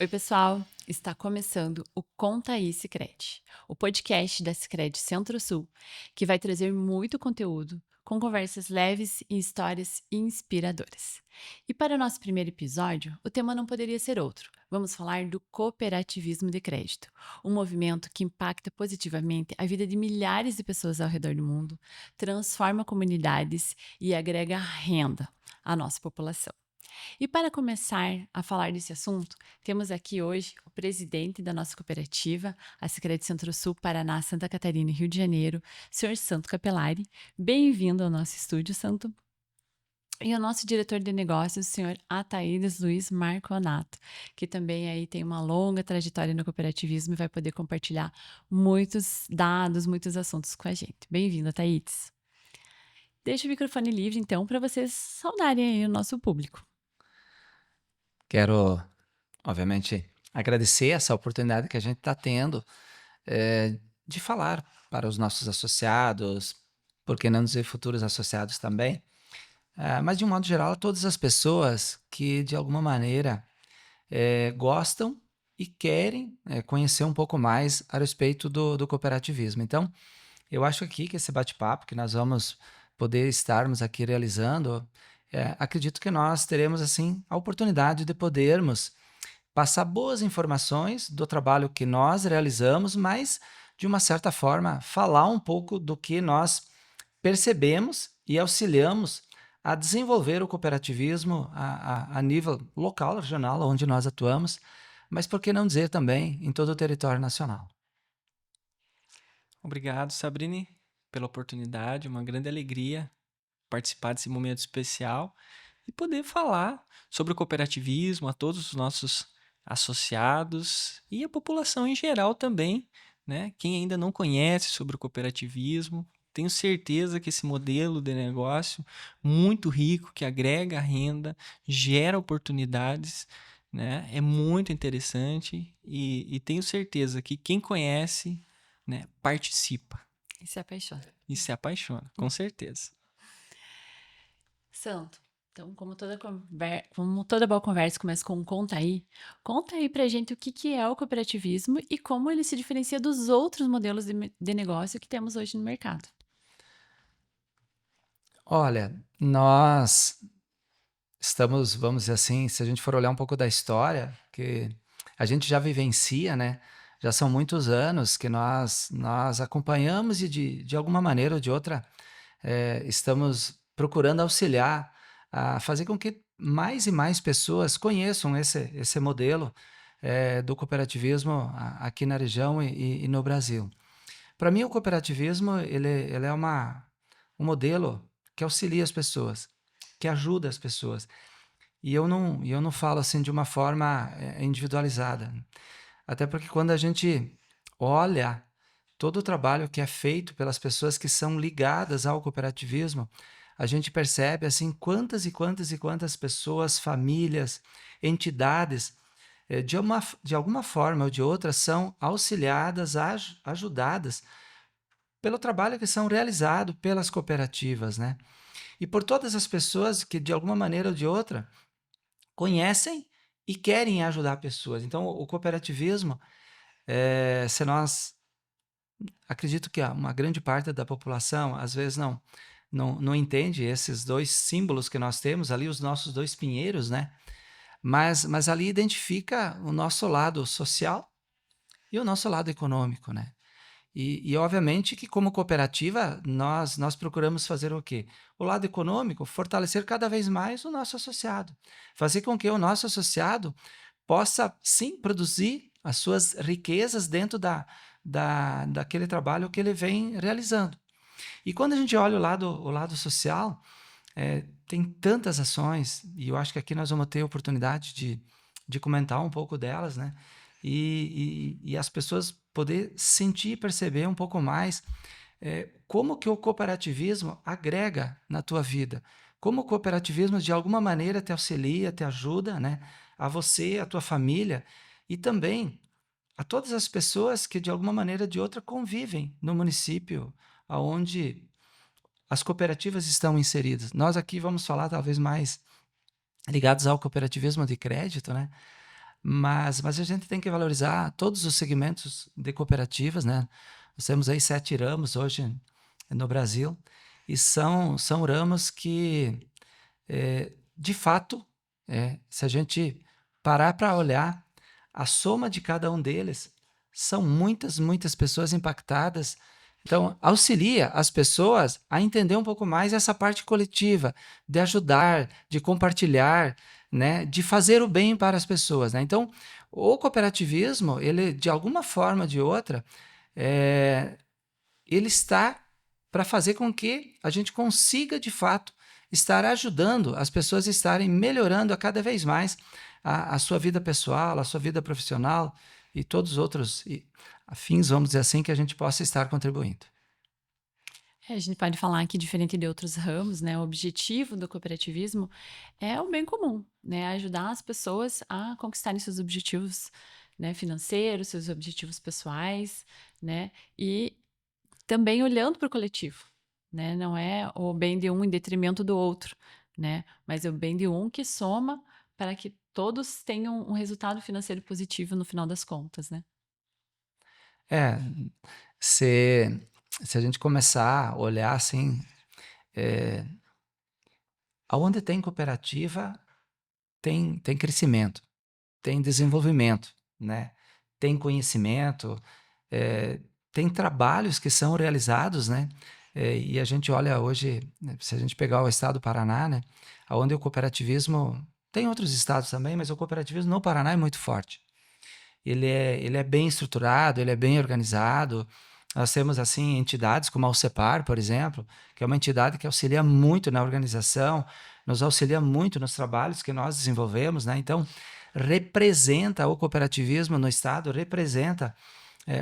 Oi, pessoal! Está começando o Conta aí Sicredi, o podcast da Sicredi Centro-Sul, que vai trazer muito conteúdo com conversas leves e histórias inspiradoras. E para o nosso primeiro episódio, o tema não poderia ser outro. Vamos falar do cooperativismo de crédito, um movimento que impacta positivamente a vida de milhares de pessoas ao redor do mundo, transforma comunidades e agrega renda à nossa população. E para começar a falar desse assunto, temos aqui hoje o presidente da nossa cooperativa, a Sicredi Centro-Sul, Paraná, Santa Catarina e Rio de Janeiro, senhor Santo Capelari. Bem-vindo ao nosso estúdio, Santo. E o nosso diretor de negócios, o senhor Ataídes Luiz Marconato, que também aí tem uma longa trajetória no cooperativismo e vai poder compartilhar muitos dados, muitos assuntos com a gente. Bem-vindo, Ataídes. Deixo o microfone livre, então, para vocês saudarem aí o nosso público. Quero, obviamente, agradecer essa oportunidade que a gente está tendo de falar para os nossos associados, por que não dizer futuros associados também, mas de um modo geral, todas as pessoas que de alguma maneira gostam e querem conhecer um pouco mais a respeito do cooperativismo. Então, eu acho aqui que esse bate-papo que nós vamos poder estarmos aqui realizando, acredito que nós teremos assim a oportunidade de podermos passar boas informações do trabalho que nós realizamos, mas de uma certa forma falar um pouco do que nós percebemos e auxiliamos a desenvolver o cooperativismo a nível local, regional, onde nós atuamos, mas por que não dizer também em todo o território nacional. Obrigado, Sabrine, pela oportunidade. Uma grande alegria participar desse momento especial e poder falar sobre o cooperativismo a todos os nossos associados e a população em geral também, né? Quem ainda não conhece sobre o cooperativismo, tenho certeza que esse modelo de negócio muito rico, que agrega renda, gera oportunidades, né? É muito interessante e tenho certeza que quem conhece, né, participa E se apaixona. e se apaixona, com certeza. Santo, então, como toda boa conversa começa com um conta aí pra gente o que é o cooperativismo e como ele se diferencia dos outros modelos de negócio que temos hoje no mercado. Olha, nós estamos, vamos dizer assim, se a gente for olhar um pouco da história, que a gente já vivencia, né? Já são muitos anos que nós acompanhamos e de alguma maneira ou de outra estamos procurando auxiliar a fazer com que mais e mais pessoas conheçam esse modelo do cooperativismo aqui na região e no Brasil. Para mim, o cooperativismo ele é um modelo que auxilia as pessoas, que ajuda as pessoas. E eu não falo assim de uma forma individualizada. Até porque quando a gente olha todo o trabalho que é feito pelas pessoas que são ligadas ao cooperativismo, a gente percebe assim quantas e quantas e quantas pessoas, famílias, entidades, de alguma forma ou de outra, são auxiliadas, ajudadas pelo trabalho que são realizado pelas cooperativas, né? E por todas as pessoas que, de alguma maneira ou de outra, conhecem e querem ajudar pessoas. Então, o cooperativismo, se nós acredito que uma grande parte da população às vezes não entende esses dois símbolos que nós temos ali, os nossos dois pinheiros, né? Mas ali identifica o nosso lado social e o nosso lado econômico, né? E obviamente que como cooperativa nós procuramos fazer o quê? O lado econômico, fortalecer cada vez mais o nosso associado, fazer com que o nosso associado possa sim produzir as suas riquezas dentro daquele trabalho que ele vem realizando. E quando a gente olha o lado social, tem tantas ações, e eu acho que aqui nós vamos ter a oportunidade de comentar um pouco delas, né? E as pessoas poder sentir e perceber um pouco mais como que o cooperativismo agrega na tua vida, como o cooperativismo de alguma maneira te auxilia, te ajuda, né, a você, a tua família e também a todas as pessoas que de alguma maneira ou de outra convivem no município aonde as cooperativas estão inseridas. Nós aqui vamos falar talvez mais ligados ao cooperativismo de crédito, né? mas a gente tem que valorizar todos os segmentos de cooperativas, né? Nós temos aí 7 ramos hoje no Brasil, e são ramos que, de fato, se a gente parar para olhar, a soma de cada um deles são muitas, muitas pessoas impactadas. Então, auxilia as pessoas a entender um pouco mais essa parte coletiva, de ajudar, de compartilhar, né, de fazer o bem para as pessoas, né? Então, o cooperativismo, ele, de alguma forma ou de outra, eh, ele está para fazer com que a gente consiga, de fato, estar ajudando as pessoas a estarem melhorando a cada vez mais a sua vida pessoal, a sua vida profissional e todos os outros afins, vamos dizer assim, que a gente possa estar contribuindo. A gente pode falar que, diferente de outros ramos, né, o objetivo do cooperativismo é o bem comum, né, ajudar as pessoas a conquistarem seus objetivos, né, financeiros, seus objetivos pessoais, né, e também olhando para o coletivo, né, não é o bem de um em detrimento do outro, né, mas é o bem de um que soma para que todos tenham um resultado financeiro positivo no final das contas, né. É, se, se a gente começar a olhar assim, é, aonde tem cooperativa, tem crescimento, tem desenvolvimento, né? Tem conhecimento, eh, tem trabalhos que são realizados, né? E a gente olha hoje, né, se a gente pegar o estado do Paraná, né? Onde o cooperativismo, tem outros estados também, mas o cooperativismo no Paraná é muito forte. Ele é bem estruturado, ele é bem organizado. Nós temos, assim, entidades como a Alcepar, por exemplo, que é uma entidade que auxilia muito na organização, nos auxilia muito nos trabalhos que nós desenvolvemos, né? Então, representa o cooperativismo no Estado, representa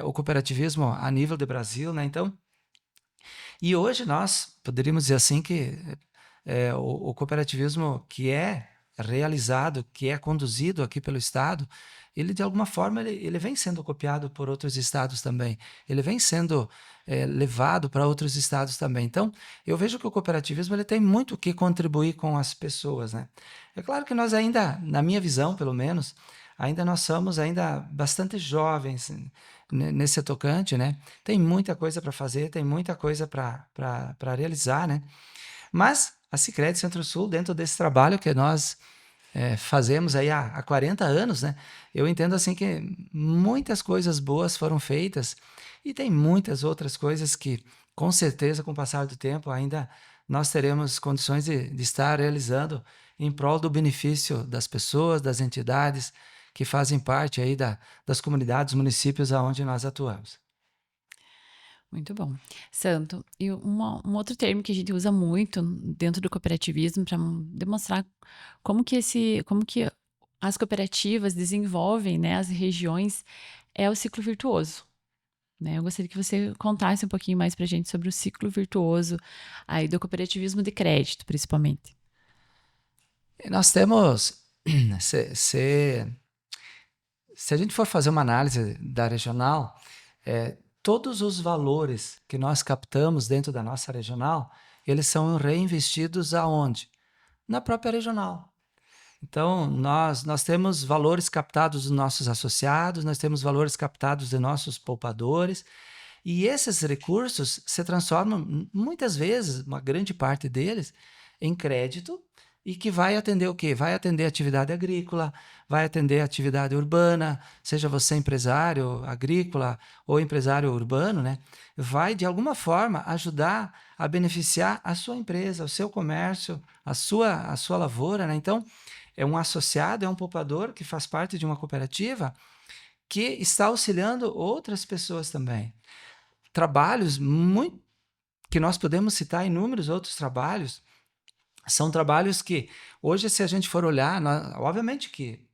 o cooperativismo a nível de Brasil, né? Então, e hoje nós poderíamos dizer assim que o cooperativismo que é realizado, que é conduzido aqui pelo Estado, ele de alguma forma ele vem sendo copiado por outros estados também. Ele vem sendo levado para outros estados também. Então, eu vejo que o cooperativismo ele tem muito que contribuir com as pessoas, né? É claro que nós ainda, na minha visão, pelo menos, ainda nós somos ainda bastante jovens nesse tocante, né? Tem muita coisa para fazer, tem muita coisa para realizar, né? Mas a Sicredi Centro-Sul, dentro desse trabalho que nós fazemos aí há 40 anos, né? Eu entendo assim que muitas coisas boas foram feitas e tem muitas outras coisas que, com certeza, com o passar do tempo, ainda nós teremos condições de estar realizando em prol do benefício das pessoas, das entidades que fazem parte aí das comunidades, municípios aonde nós atuamos. Muito bom. Santo, e um outro termo que a gente usa muito dentro do cooperativismo para demonstrar como que as cooperativas desenvolvem, né, as regiões, é o ciclo virtuoso, né? Eu gostaria que você contasse um pouquinho mais para a gente sobre o ciclo virtuoso aí do cooperativismo de crédito, principalmente. E nós temos, se, se, se a gente for fazer uma análise da regional, todos os valores que nós captamos dentro da nossa regional, eles são reinvestidos aonde? Na própria regional. Então, nós temos valores captados dos nossos associados, nós temos valores captados de nossos poupadores, e esses recursos se transformam, muitas vezes, uma grande parte deles, em crédito, e que vai atender o quê? Vai atender a atividade agrícola, vai atender a atividade urbana, seja você empresário agrícola ou empresário urbano, né? Vai, de alguma forma, ajudar a beneficiar a sua empresa, o seu comércio, a sua lavoura, né? Então, é um associado, é um poupador que faz parte de uma cooperativa que está auxiliando outras pessoas também. Trabalhos muito que nós podemos citar inúmeros outros trabalhos, são trabalhos que hoje, se a gente for olhar, obviamente que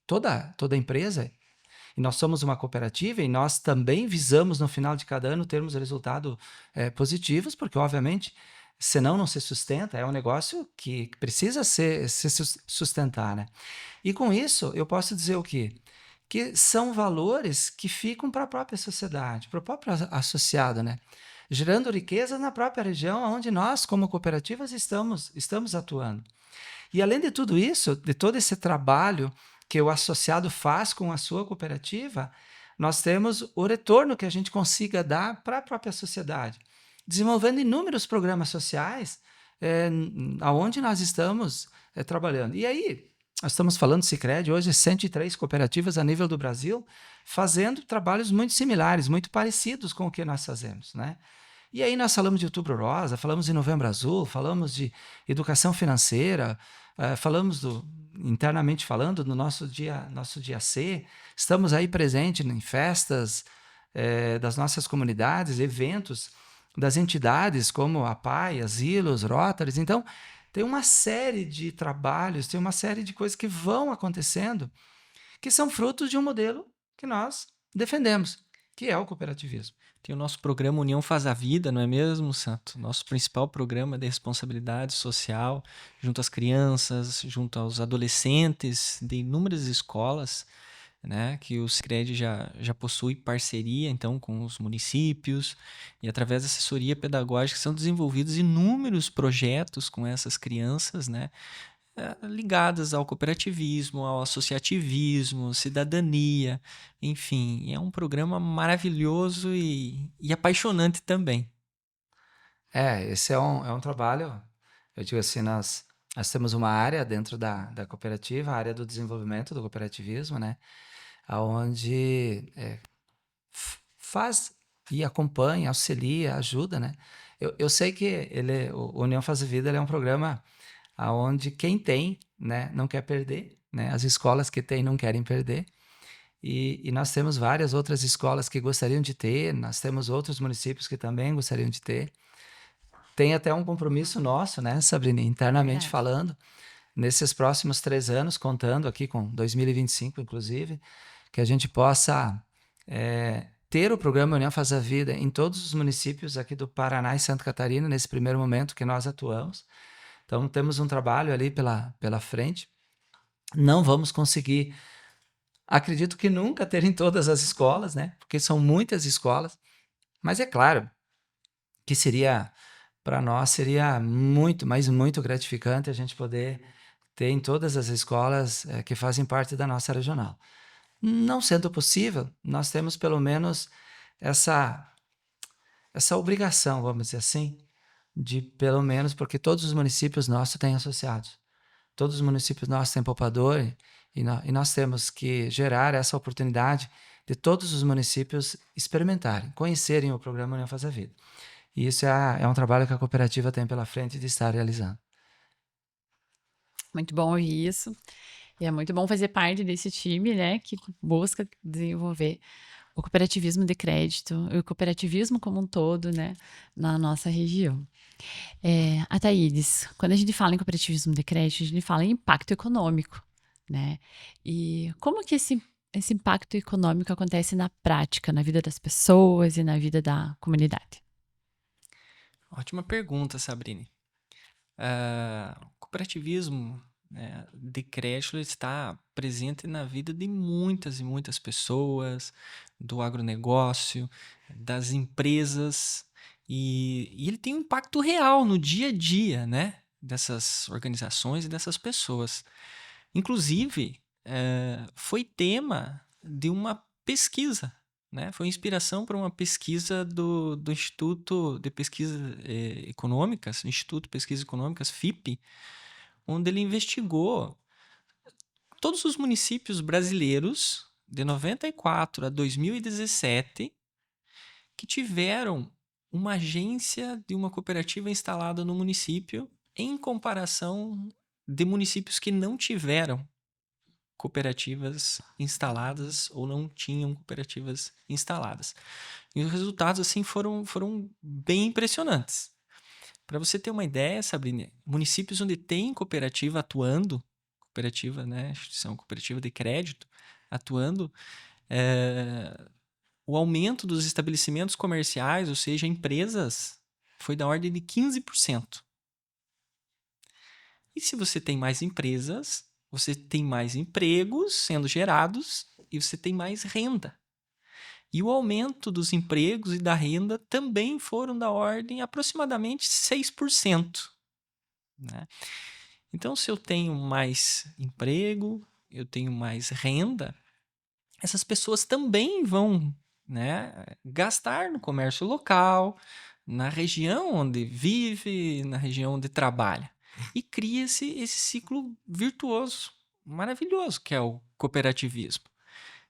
toda empresa, e nós somos uma cooperativa e nós também visamos no final de cada ano termos resultados positivos, porque obviamente senão não se sustenta, é um negócio que precisa se sustentar, né? E com isso eu posso dizer o quê? Que são valores que ficam para a própria sociedade, para o próprio associado, né? Gerando riqueza na própria região onde nós, como cooperativas, estamos atuando. E além de tudo isso, de todo esse trabalho que o associado faz com a sua cooperativa, nós temos o retorno que a gente consiga dar para a própria sociedade, desenvolvendo inúmeros programas sociais aonde nós estamos trabalhando. E aí, nós estamos falando do Sicredi, hoje 103 cooperativas a nível do Brasil, fazendo trabalhos muito similares, muito parecidos com o que nós fazemos, né? E aí nós falamos de Outubro Rosa, falamos de Novembro Azul, falamos de educação financeira, falamos internamente falando, do nosso dia C, estamos aí presentes em festas das nossas comunidades, eventos das entidades como a PAI, Asilos, Rotaries. Então, tem uma série de trabalhos, tem uma série de coisas que vão acontecendo que são frutos de um modelo que nós defendemos, que é o cooperativismo. Tem o nosso programa União Faz a Vida, não é mesmo, Santo? Nosso principal programa de responsabilidade social, junto às crianças, junto aos adolescentes, de inúmeras escolas, né, que o Sicredi já possui parceria, então, com os municípios, e através da assessoria pedagógica são desenvolvidos inúmeros projetos com essas crianças, né, ligadas ao cooperativismo, ao associativismo, cidadania, enfim, é um programa maravilhoso e apaixonante também. Esse é um trabalho, eu digo assim, nós temos uma área dentro da cooperativa, a área do desenvolvimento do cooperativismo, né, onde faz e acompanha, auxilia, ajuda, né. Eu sei que o União Faz a Vida ele é um programa onde quem tem, né, não quer perder, né, as escolas que têm não querem perder, e nós temos várias outras escolas que gostariam de ter, nós temos outros municípios que também gostariam de ter. Tem até um compromisso nosso, né, Sabrina, internamente Verdade. falando, nesses próximos 3 anos, contando aqui com 2025, inclusive, que a gente possa ter o programa União Faz a Vida em todos os municípios aqui do Paraná e Santa Catarina, nesse primeiro momento que nós atuamos. Então, temos um trabalho ali pela frente. Não vamos conseguir, acredito que nunca ter em todas as escolas, né? Porque são muitas escolas. Mas é claro que para nós, seria muito, mas muito gratificante a gente poder ter em todas as escolas que fazem parte da nossa regional. Não sendo possível, nós temos pelo menos essa obrigação, vamos dizer assim, de pelo menos, porque todos os municípios nossos têm associados. Todos os municípios nossos têm poupador e nós temos que gerar essa oportunidade de todos os municípios experimentarem, conhecerem o programa União Faz a Vida. E isso é um trabalho que a cooperativa tem pela frente de estar realizando. Muito bom ouvir isso. E é muito bom fazer parte desse time, né, que busca desenvolver o cooperativismo de crédito e o cooperativismo como um todo, né, na nossa região. Ataídes, quando a gente fala em cooperativismo de crédito, a gente fala em impacto econômico, né? E como que esse impacto econômico acontece na prática, na vida das pessoas e na vida da comunidade? Ótima pergunta, Sabrine. O cooperativismo, né, de crédito está presente na vida de muitas e muitas pessoas, do agronegócio, das empresas, e ele tem um impacto real no dia a dia, né, dessas organizações e dessas pessoas. Inclusive, foi tema de uma pesquisa, né? Foi inspiração para uma pesquisa do Instituto de Pesquisas Econômicas, Instituto de Pesquisas Econômicas, FIPE, onde ele investigou todos os municípios brasileiros de 94 a 2017 que tiveram uma agência de uma cooperativa instalada no município em comparação de municípios que não tiveram cooperativas instaladas ou não tinham cooperativas instaladas. E os resultados assim foram bem impressionantes. Para você ter uma ideia, Sabrina, municípios onde tem cooperativa atuando, cooperativa, né, instituição cooperativa de crédito atuando, o aumento dos estabelecimentos comerciais, ou seja, empresas, foi da ordem de 15%. E se você tem mais empresas, você tem mais empregos sendo gerados e você tem mais renda. E o aumento dos empregos e da renda também foram da ordem aproximadamente 6%. Né? Então, se eu tenho mais emprego, eu tenho mais renda, essas pessoas também vão, né, gastar no comércio local, na região onde vive, na região onde trabalha. E cria-se esse ciclo virtuoso, maravilhoso, que é o cooperativismo.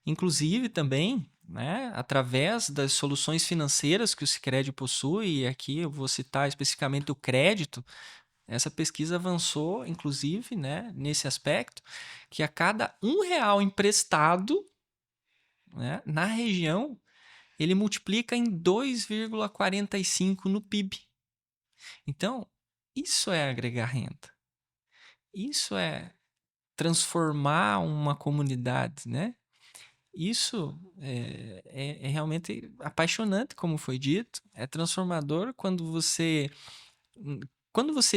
Inclusive também, né, através das soluções financeiras que o Sicredi possui, e aqui eu vou citar especificamente o crédito, essa pesquisa avançou, inclusive, né, nesse aspecto, que a cada R$ 1 emprestado, né, na região, ele multiplica em 2,45 no PIB. Então, isso é agregar renda. Isso é transformar uma comunidade, né? Isso é realmente apaixonante, como foi dito. É transformador quando você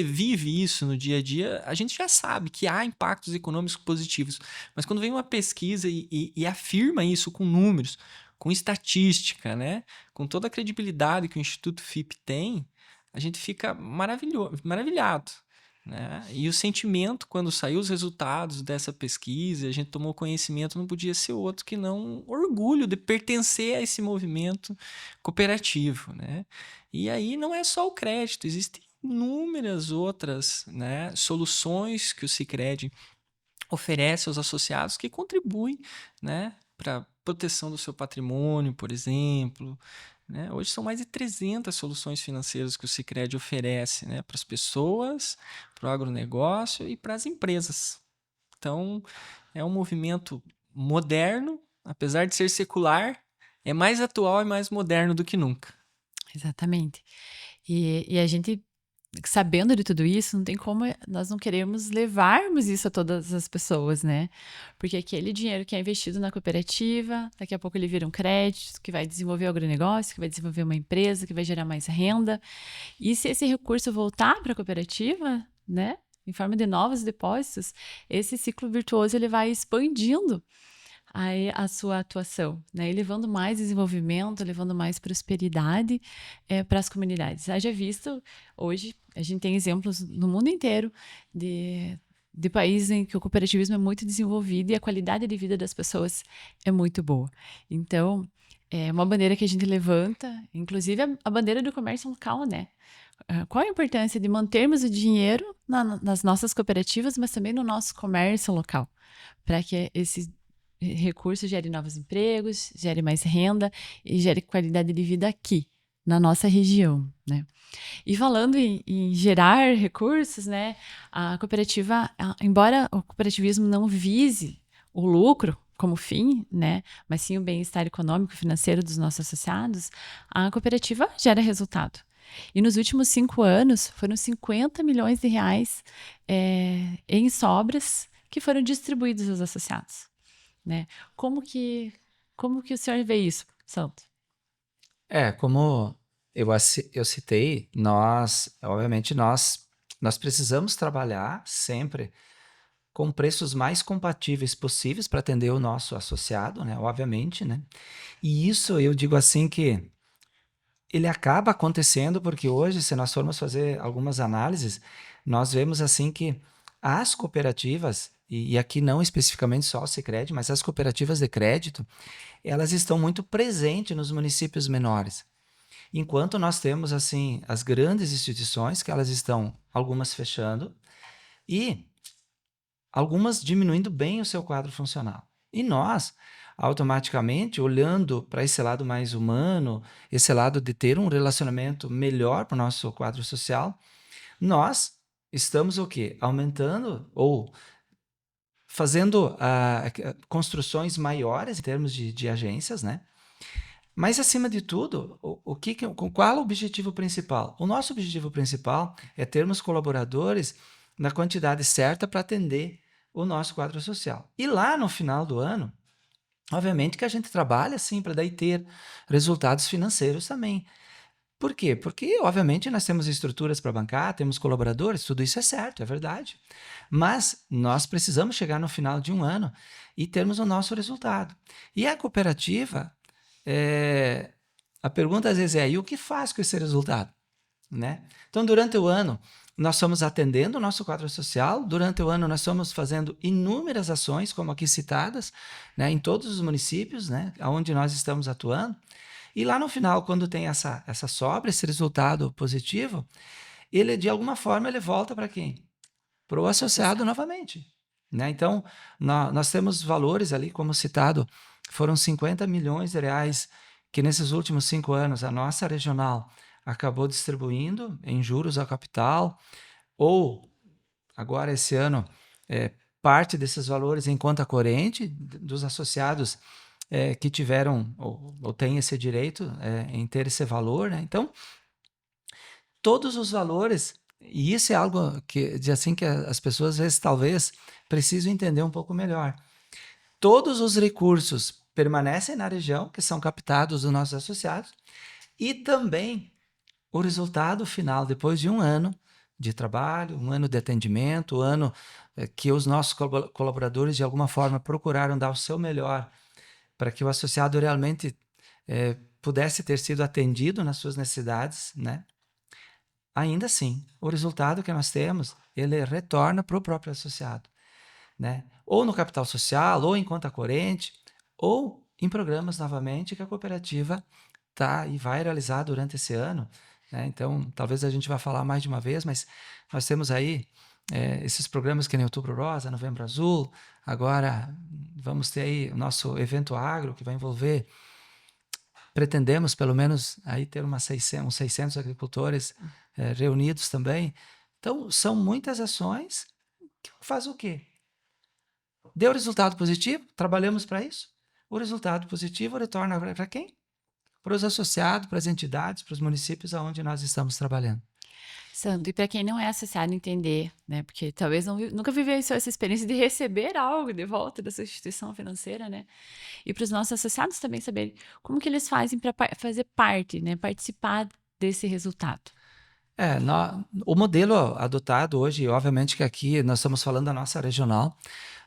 vive isso no dia a dia, a gente já sabe que há impactos econômicos positivos. Mas quando vem uma pesquisa e afirma isso com números, com estatística, né? Com toda a credibilidade que o Instituto FIP tem, a gente fica maravilhado. Né? E o sentimento, quando saiu os resultados dessa pesquisa, a gente tomou conhecimento, não podia ser outro que não orgulho de pertencer a esse movimento cooperativo. Né? E aí não é só o crédito, existem inúmeras outras, né, soluções que o Sicredi oferece aos associados que contribuem, né, para a proteção do seu patrimônio, por exemplo. Né? Hoje são mais de 300 soluções financeiras que o Sicredi oferece, né, para as pessoas, para o agronegócio e para as empresas. Então, é um movimento moderno, apesar de ser secular, é mais atual e mais moderno do que nunca. Exatamente. E a gente, sabendo de tudo isso, não tem como nós não queremos levarmos isso a todas as pessoas, né? Porque aquele dinheiro que é investido na cooperativa, daqui a pouco ele vira um crédito, que vai desenvolver o agronegócio, que vai desenvolver uma empresa, que vai gerar mais renda. E se esse recurso voltar para a cooperativa, né? Em forma de novos depósitos, esse ciclo virtuoso ele vai expandindo aí a sua atuação, né? E levando mais desenvolvimento, levando mais prosperidade para as comunidades. Haja visto, hoje, a gente tem exemplos no mundo inteiro de países em que o cooperativismo é muito desenvolvido e a qualidade de vida das pessoas é muito boa. Então, é uma bandeira que a gente levanta, inclusive a bandeira do comércio local, né? Qual a importância de mantermos o dinheiro nas nossas cooperativas, mas também no nosso comércio local, para que esse recurso gere novos empregos, gere mais renda e gere qualidade de vida aqui, na nossa região, né? E falando em gerar recursos, né? A cooperativa, embora o cooperativismo não vise o lucro como fim, né? Mas sim o bem-estar econômico e financeiro dos nossos associados, a cooperativa gera resultado. E nos últimos 5 anos, foram 50 milhões de reais em sobras que foram distribuídos aos associados. Né? Como que o senhor vê isso, Santo? Como eu citei, obviamente, nós precisamos trabalhar sempre com preços mais compatíveis possíveis para atender o nosso associado, né? Obviamente, né? E isso eu digo assim que ele acaba acontecendo porque hoje, se nós formos fazer algumas análises, nós vemos assim que as cooperativas, e aqui não especificamente só o Sicredi, mas as cooperativas de crédito, elas estão muito presentes nos municípios menores. Enquanto nós temos assim as grandes instituições, que elas estão algumas fechando e algumas diminuindo bem o seu quadro funcional. E nós, automaticamente, olhando para esse lado mais humano, esse lado de ter um relacionamento melhor para o nosso quadro social, nós estamos o quê? Aumentando ou fazendo construções maiores em termos de agências, né? Mas, acima de tudo, qual é o objetivo principal? O nosso objetivo principal é termos colaboradores na quantidade certa para atender o nosso quadro social. E lá no final do ano, obviamente que a gente trabalha assim para daí ter resultados financeiros também. Por quê? Porque, obviamente, nós temos estruturas para bancar, temos colaboradores, tudo isso é certo, é verdade. Mas nós precisamos chegar no final de um ano e termos o nosso resultado. E a cooperativa, a pergunta às vezes e o que faz com esse resultado? Né? Então, durante o ano, nós estamos atendendo o nosso quadro social. Durante o ano, nós estamos fazendo inúmeras ações, como aqui citadas, né, em todos os municípios, né, onde nós estamos atuando. E lá no final, quando tem essa sobra, esse resultado positivo, ele, de alguma forma, ele volta para quem? Para o associado novamente. Né? Então, nós temos valores ali, como citado, foram 50 milhões de reais que nesses últimos 5 anos a nossa regional acabou distribuindo em juros ao capital, ou agora esse ano, parte desses valores em conta corrente dos associados que tiveram ou têm esse direito em ter esse valor. Né? Então, todos os valores, e isso é algo que as pessoas às vezes talvez precisam entender um pouco melhor. Todos os recursos permanecem na região, que são captados dos nossos associados, e também o resultado final, depois de um ano de trabalho, um ano de atendimento, um ano que os nossos colaboradores de alguma forma procuraram dar o seu melhor para que o associado realmente pudesse ter sido atendido nas suas necessidades, né? Ainda assim, o resultado que nós temos, ele retorna para o próprio associado, né? Ou no capital social, ou em conta corrente, ou em programas novamente que a cooperativa tá e vai realizar durante esse ano, né? Então, talvez a gente vá falar mais de uma vez, mas nós temos aí esses programas que nem Outubro Rosa, Novembro Azul. Agora vamos ter aí o nosso evento agro, que vai envolver, pretendemos pelo menos aí ter uns 600 agricultores reunidos também. Então, são muitas ações que faz o quê? Deu resultado positivo, trabalhamos para isso. O resultado positivo retorna para quem? Para os associados, para as entidades, para os municípios onde nós estamos trabalhando. Sandro, e para quem não é associado entender, né? Porque talvez nunca vivenciou essa experiência de receber algo de volta dessa instituição financeira, né? E para os nossos associados também saberem como que eles fazem para fazer parte, né? Participar desse resultado. O modelo adotado hoje, obviamente que aqui nós estamos falando da nossa regional,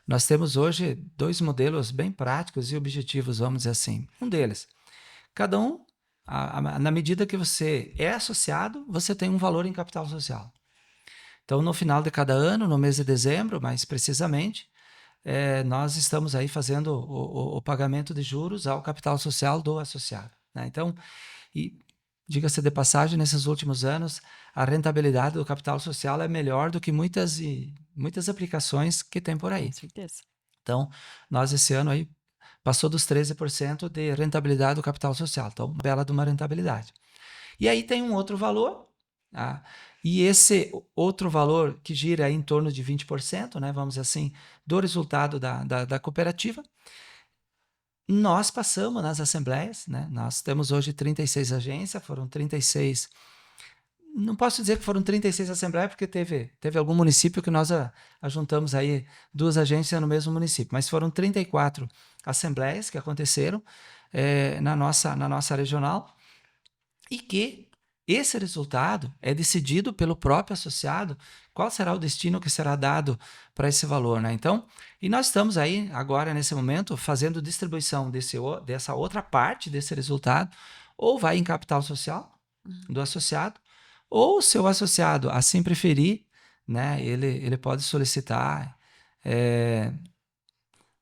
nós temos hoje 2 modelos bem práticos e objetivos, vamos dizer assim. Um deles, cada um, na medida que você é associado, você tem um valor em capital social. Então, no final de cada ano, no mês de dezembro, mais precisamente, nós estamos aí fazendo o pagamento de juros ao capital social do associado. Né? Então, diga-se de passagem, nesses últimos anos, a rentabilidade do capital social é melhor do que muitas aplicações que tem por aí. Com certeza. Então, nós esse ano aí passou dos 13% de rentabilidade do capital social. Então, bela de uma rentabilidade. E aí tem um outro valor, tá? E esse outro valor que gira aí em torno de 20%, né, vamos dizer assim, do resultado da cooperativa, nós passamos nas assembleias, né? Nós temos hoje 36 agências, foram 36. Não posso dizer que foram 36 assembleias, porque teve algum município que nós ajuntamos aí 2 agências no mesmo município, mas foram 34 assembleias que aconteceram na nossa regional, e que esse resultado é decidido pelo próprio associado, qual será o destino que será dado para esse valor. Né? Então, e nós estamos aí, agora, nesse momento, fazendo distribuição dessa outra parte desse resultado, ou vai em capital social do associado, ou se o associado assim preferir, né, ele pode solicitar,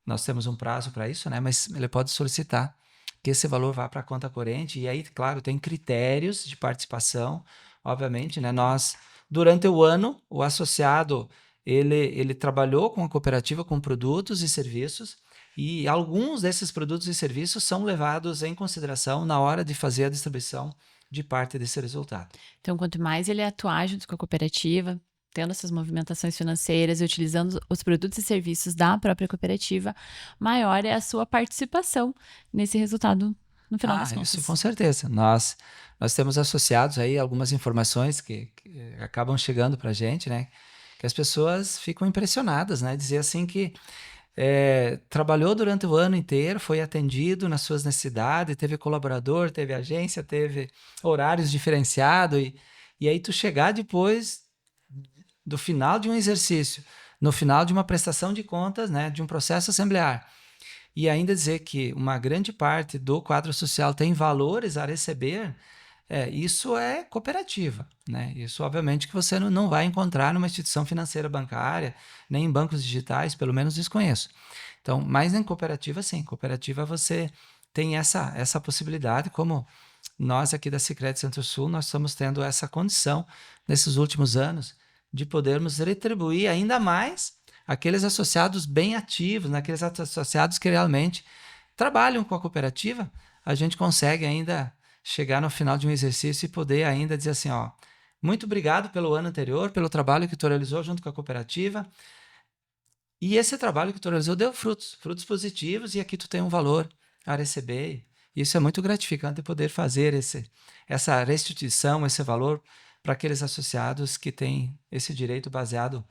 nós temos um prazo para isso, né, mas ele pode solicitar que esse valor vá para a conta corrente, e aí, claro, tem critérios de participação, obviamente, né, durante o ano, o associado, ele trabalhou com a cooperativa com produtos e serviços, e alguns desses produtos e serviços são levados em consideração na hora de fazer a distribuição de parte desse resultado. Então, quanto mais ele atuar junto com a cooperativa, tendo essas movimentações financeiras e utilizando os produtos e serviços da própria cooperativa, maior é a sua participação nesse resultado no final das contas. Isso com certeza. Nós temos associados aí algumas informações que acabam chegando para a gente, né? Que as pessoas ficam impressionadas, né? Dizer assim que trabalhou durante o ano inteiro, foi atendido nas suas necessidades, teve colaborador, teve agência, teve horários diferenciados, e aí tu chegar depois do final de um exercício, no final de uma prestação de contas, né, de um processo assemblear, e ainda dizer que uma grande parte do quadro social tem valores a receber, Isso é cooperativa, né? Isso, obviamente, que você não vai encontrar numa instituição financeira bancária, nem em bancos digitais, pelo menos desconheço. Então, mas em cooperativa, sim. Cooperativa você tem essa possibilidade, como nós aqui da Sicredi Centro-Sul, nós estamos tendo essa condição nesses últimos anos de podermos retribuir ainda mais aqueles associados bem ativos, naqueles associados que realmente trabalham com a cooperativa. A gente consegue ainda chegar no final de um exercício e poder ainda dizer assim, ó, muito obrigado pelo ano anterior, pelo trabalho que tu realizou junto com a cooperativa. E esse trabalho que tu realizou deu frutos positivos, e aqui tu tem um valor a receber. Isso é muito gratificante poder fazer essa restituição, esse valor para aqueles associados que têm esse direito baseado,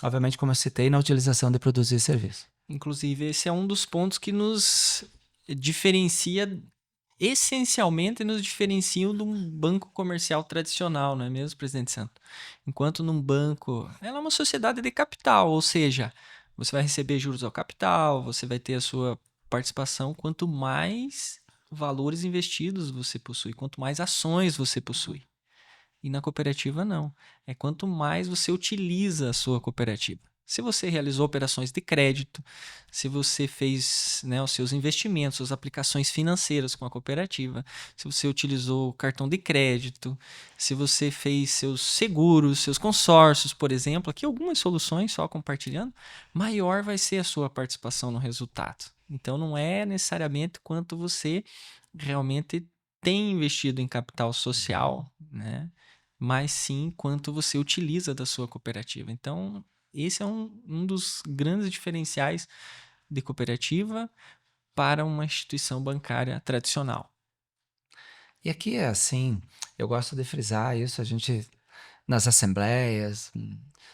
obviamente, como eu citei, na utilização de produtos e serviços. Inclusive, esse é um dos pontos que nos diferencia, essencialmente nos diferenciam de um banco comercial tradicional, não é mesmo, presidente Santo? Enquanto num banco, ela é uma sociedade de capital, ou seja, você vai receber juros ao capital, você vai ter a sua participação, quanto mais valores investidos você possui, quanto mais ações você possui. E na cooperativa não. É quanto mais você utiliza a sua cooperativa. Se você realizou operações de crédito, se você fez, né, os seus investimentos, suas aplicações financeiras com a cooperativa, se você utilizou o cartão de crédito, se você fez seus seguros, seus consórcios, por exemplo, aqui algumas soluções só compartilhando, maior vai ser a sua participação no resultado. Então não é necessariamente quanto você realmente tem investido em capital social, né? Mas sim quanto você utiliza da sua cooperativa. Então, esse é um dos grandes diferenciais de cooperativa para uma instituição bancária tradicional. E aqui é assim, eu gosto de frisar isso, a gente, nas assembleias,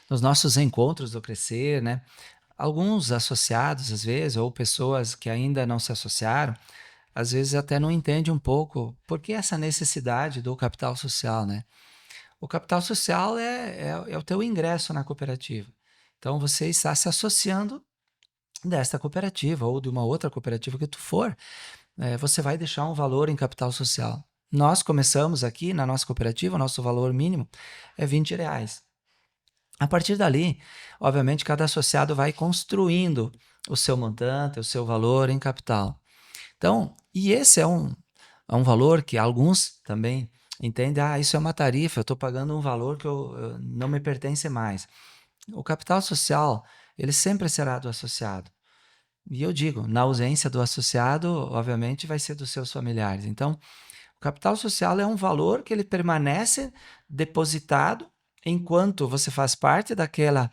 nos nossos encontros do Crescer, né? Alguns associados, às vezes, ou pessoas que ainda não se associaram, às vezes até não entendem um pouco por que essa necessidade do capital social, né? O capital social é o teu ingresso na cooperativa. Então, você está se associando desta cooperativa ou de uma outra cooperativa que tu for, você vai deixar um valor em capital social. Nós começamos aqui na nossa cooperativa, o nosso valor mínimo é R$ 20. A partir dali, obviamente, cada associado vai construindo o seu montante, o seu valor em capital. Então, e esse é um valor que alguns também entendem, isso é uma tarifa, eu estou pagando um valor que eu não me pertence mais. O capital social, ele sempre será do associado. E eu digo, na ausência do associado, obviamente, vai ser dos seus familiares. Então, o capital social é um valor que ele permanece depositado enquanto você faz parte daquela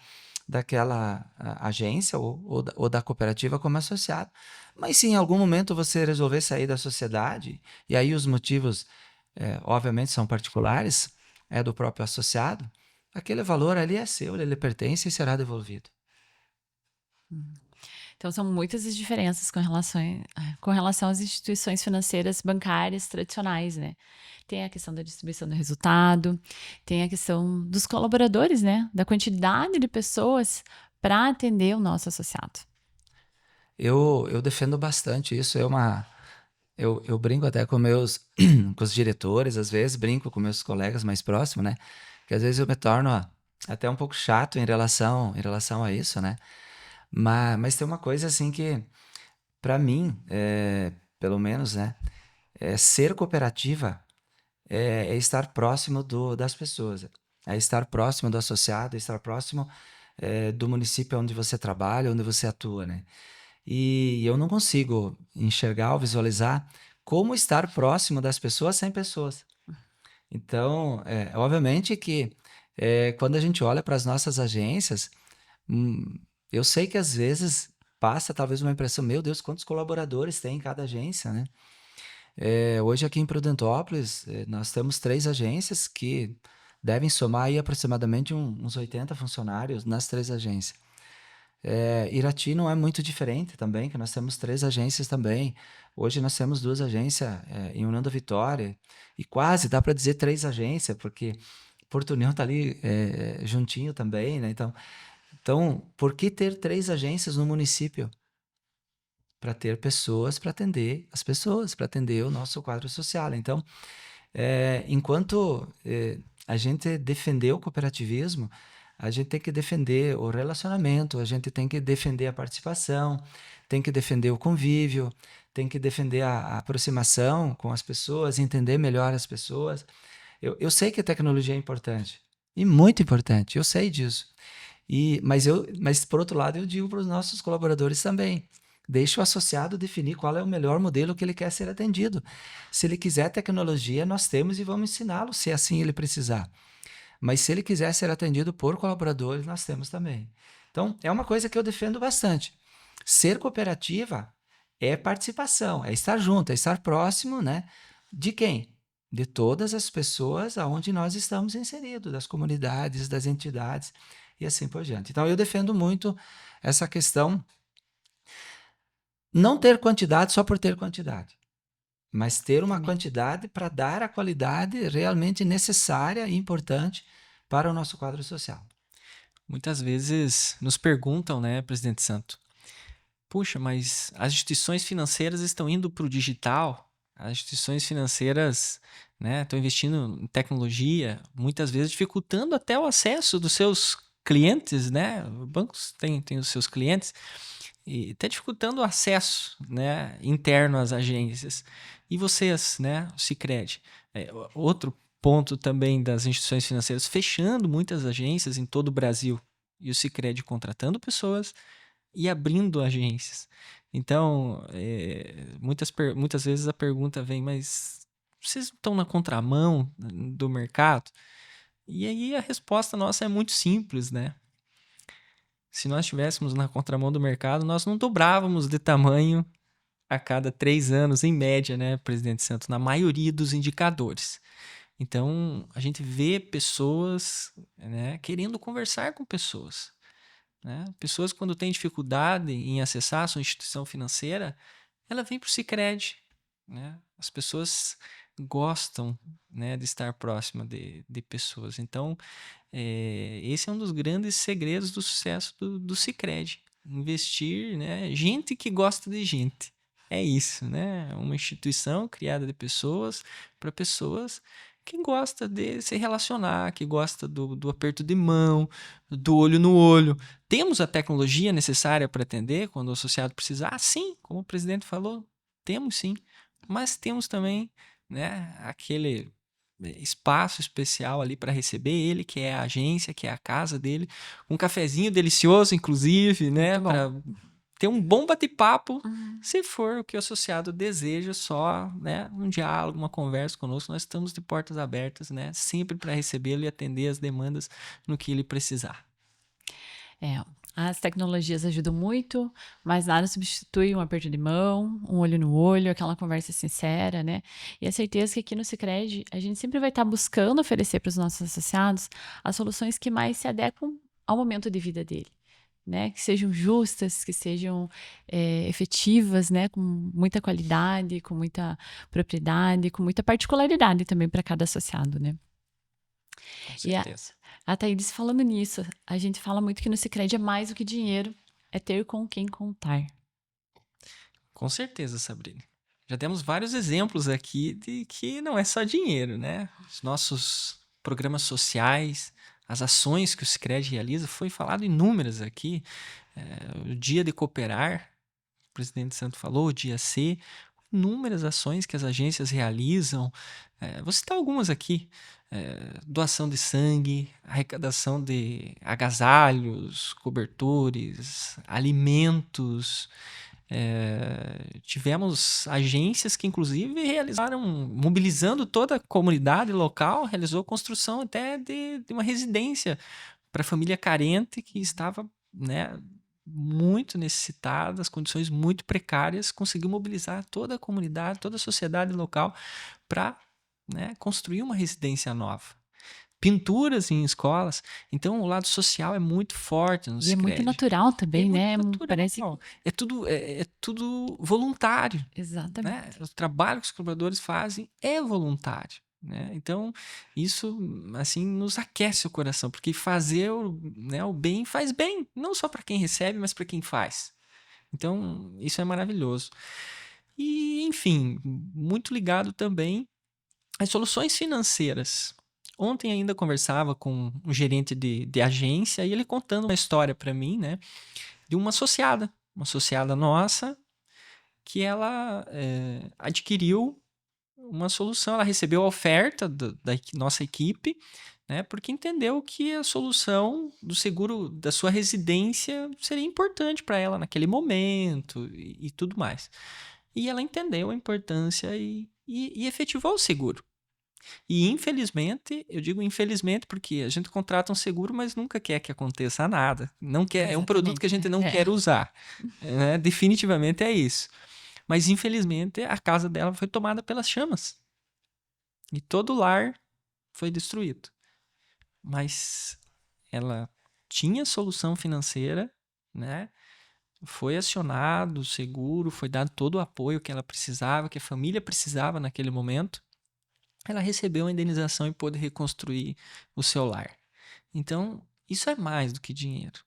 agência ou da cooperativa como associado. Mas se em algum momento você resolver sair da sociedade, e aí os motivos, obviamente, são particulares, é do próprio associado, aquele valor ali é seu, ele pertence e será devolvido. Então, são muitas as diferenças com relação às instituições financeiras bancárias tradicionais, né? Tem a questão da distribuição do resultado, tem a questão dos colaboradores, né? Da quantidade de pessoas para atender o nosso associado. Eu defendo bastante isso. Eu brinco até com com os diretores, às vezes, brinco com meus colegas mais próximos, né? Que às vezes eu me torno até um pouco chato em relação a isso, né? Mas tem uma coisa assim que, para mim, pelo menos, né? Ser cooperativa é estar próximo das pessoas, é estar próximo do associado, é estar próximo do município onde você trabalha, onde você atua, né? E eu não consigo enxergar ou visualizar como estar próximo das pessoas sem pessoas. Então, obviamente que quando a gente olha para as nossas agências, eu sei que às vezes passa talvez uma impressão, meu Deus, quantos colaboradores tem em cada agência, né? Hoje aqui em Prudentópolis, nós temos 3 agências que devem somar aí aproximadamente uns 80 funcionários nas 3 agências. Irati não é muito diferente também, que nós temos 3 agências também. Hoje nós temos 2 agências em União da Vitória, e quase dá para dizer 3 agências, porque Porto União está ali juntinho também, né? Então, por que ter 3 agências no município? Para ter pessoas para atender as pessoas, para atender o nosso quadro social. Então, Enquanto a gente defender o cooperativismo, a gente tem que defender o relacionamento, a gente tem que defender a participação, tem que defender o convívio, tem que defender a aproximação com as pessoas, entender melhor as pessoas. Eu sei que a tecnologia é importante, e muito importante, eu sei disso. Mas, por outro lado, eu digo para os nossos colaboradores também, deixe o associado definir qual é o melhor modelo que ele quer ser atendido. Se ele quiser tecnologia, nós temos e vamos ensiná-lo, se assim ele precisar. Mas se ele quiser ser atendido por colaboradores, nós temos também. Então, é uma coisa que eu defendo bastante. Ser cooperativa é participação, é estar junto, é estar próximo, né? De quem? De todas as pessoas aonde nós estamos inseridos, das comunidades, das entidades e assim por diante. Então, eu defendo muito essa questão, não ter quantidade só por ter quantidade, mas ter uma Também. quantidade para dar a qualidade realmente necessária e importante para o nosso quadro social. Muitas vezes nos perguntam, né, presidente Santo, puxa, mas as instituições financeiras estão indo para o digital, as instituições financeiras, né, estão investindo em tecnologia, muitas vezes dificultando até o acesso dos seus clientes, né? Bancos têm os seus clientes, e até dificultando o acesso, né, interno às agências. E vocês, né, o Sicredi, outro ponto também das instituições financeiras fechando muitas agências em todo o Brasil, e o Sicredi contratando pessoas e abrindo agências. Então, muitas vezes a pergunta vem, mas vocês estão na contramão do mercado? E aí a resposta nossa é muito simples, né? Se nós estivéssemos na contramão do mercado, nós não dobrávamos de tamanho a cada 3 anos, em média, né, presidente Santos, na maioria dos indicadores. Então, a gente vê pessoas, né, querendo conversar com pessoas. Né? Pessoas, quando têm dificuldade em acessar a sua instituição financeira, ela vem para o Sicredi. Né? As pessoas gostam, né, de estar próxima de pessoas. Então, esse é um dos grandes segredos do sucesso do Sicredi. Investir, né, gente que gosta de gente. É isso, né? Uma instituição criada de pessoas para pessoas que gosta de se relacionar, que gosta do aperto de mão, do olho no olho. Temos a tecnologia necessária para atender quando o associado precisar? Sim, como o presidente falou, temos sim. Mas temos também, né, aquele espaço especial ali para receber ele, que é a agência, que é a casa dele, um cafezinho delicioso, inclusive, né, para ter um bom bate-papo, se for o que o associado deseja, só, né, um diálogo, uma conversa conosco. Nós estamos de portas abertas, né, sempre para recebê-lo e atender as demandas no que ele precisar. As tecnologias ajudam muito, mas nada substitui um aperto de mão, um olho no olho, aquela conversa sincera, né? E a certeza que aqui no Sicredi a gente sempre vai estar buscando oferecer para os nossos associados as soluções que mais se adequam ao momento de vida dele. Né, que sejam justas, que sejam efetivas, né, com muita qualidade, com muita propriedade, com muita particularidade também para cada associado, né? Com E certeza. a Thaís falando nisso, a gente fala muito que no Sicredi é mais do que dinheiro, é ter com quem contar. Com certeza, Sabrina. Já temos vários exemplos aqui de que não é só dinheiro, né? Os nossos programas sociais, as ações que o Sicredi realiza, foi falado inúmeras aqui. O Dia de Cooperar, o presidente Santo falou, o Dia C, inúmeras ações que as agências realizam. Vou citar algumas aqui. Doação de sangue, arrecadação de agasalhos, cobertores, alimentos. Tivemos agências que inclusive realizaram, mobilizando toda a comunidade local, realizou a construção até de uma residência para família carente que estava, né, muito necessitada, as condições muito precárias, conseguiu mobilizar toda a comunidade, toda a sociedade local para, né, construir uma residência nova. Pinturas em escolas. Então, o lado social é muito forte no E é muito Sicredi. natural também, muito né? natural. Parece É tudo voluntário. exatamente. Né? O trabalho que os colaboradores fazem é voluntário. Né? Então, isso assim nos aquece o coração, porque fazer o bem faz bem, não só para quem recebe, mas para quem faz. Então, isso é maravilhoso. E, enfim, muito ligado também As soluções financeiras. Ontem ainda conversava com um gerente de agência e ele contando uma história para mim, né, de uma associada nossa, que ela adquiriu uma solução, ela recebeu a oferta da nossa equipe, né, porque entendeu que a solução do seguro da sua residência seria importante para ela naquele momento e tudo mais. E ela entendeu a importância e efetivou o seguro. E infelizmente, eu digo infelizmente porque a gente contrata um seguro, mas nunca quer que aconteça nada. Não quer, é um produto que a gente não quer usar. Né? Definitivamente é isso. Mas infelizmente a casa dela foi tomada pelas chamas. E todo o lar foi destruído. Mas ela tinha solução financeira, né? Foi acionado o seguro, foi dado todo o apoio que ela precisava, que a família precisava naquele momento. Ela recebeu a indenização e pôde reconstruir o seu lar. Então, isso é mais do que dinheiro.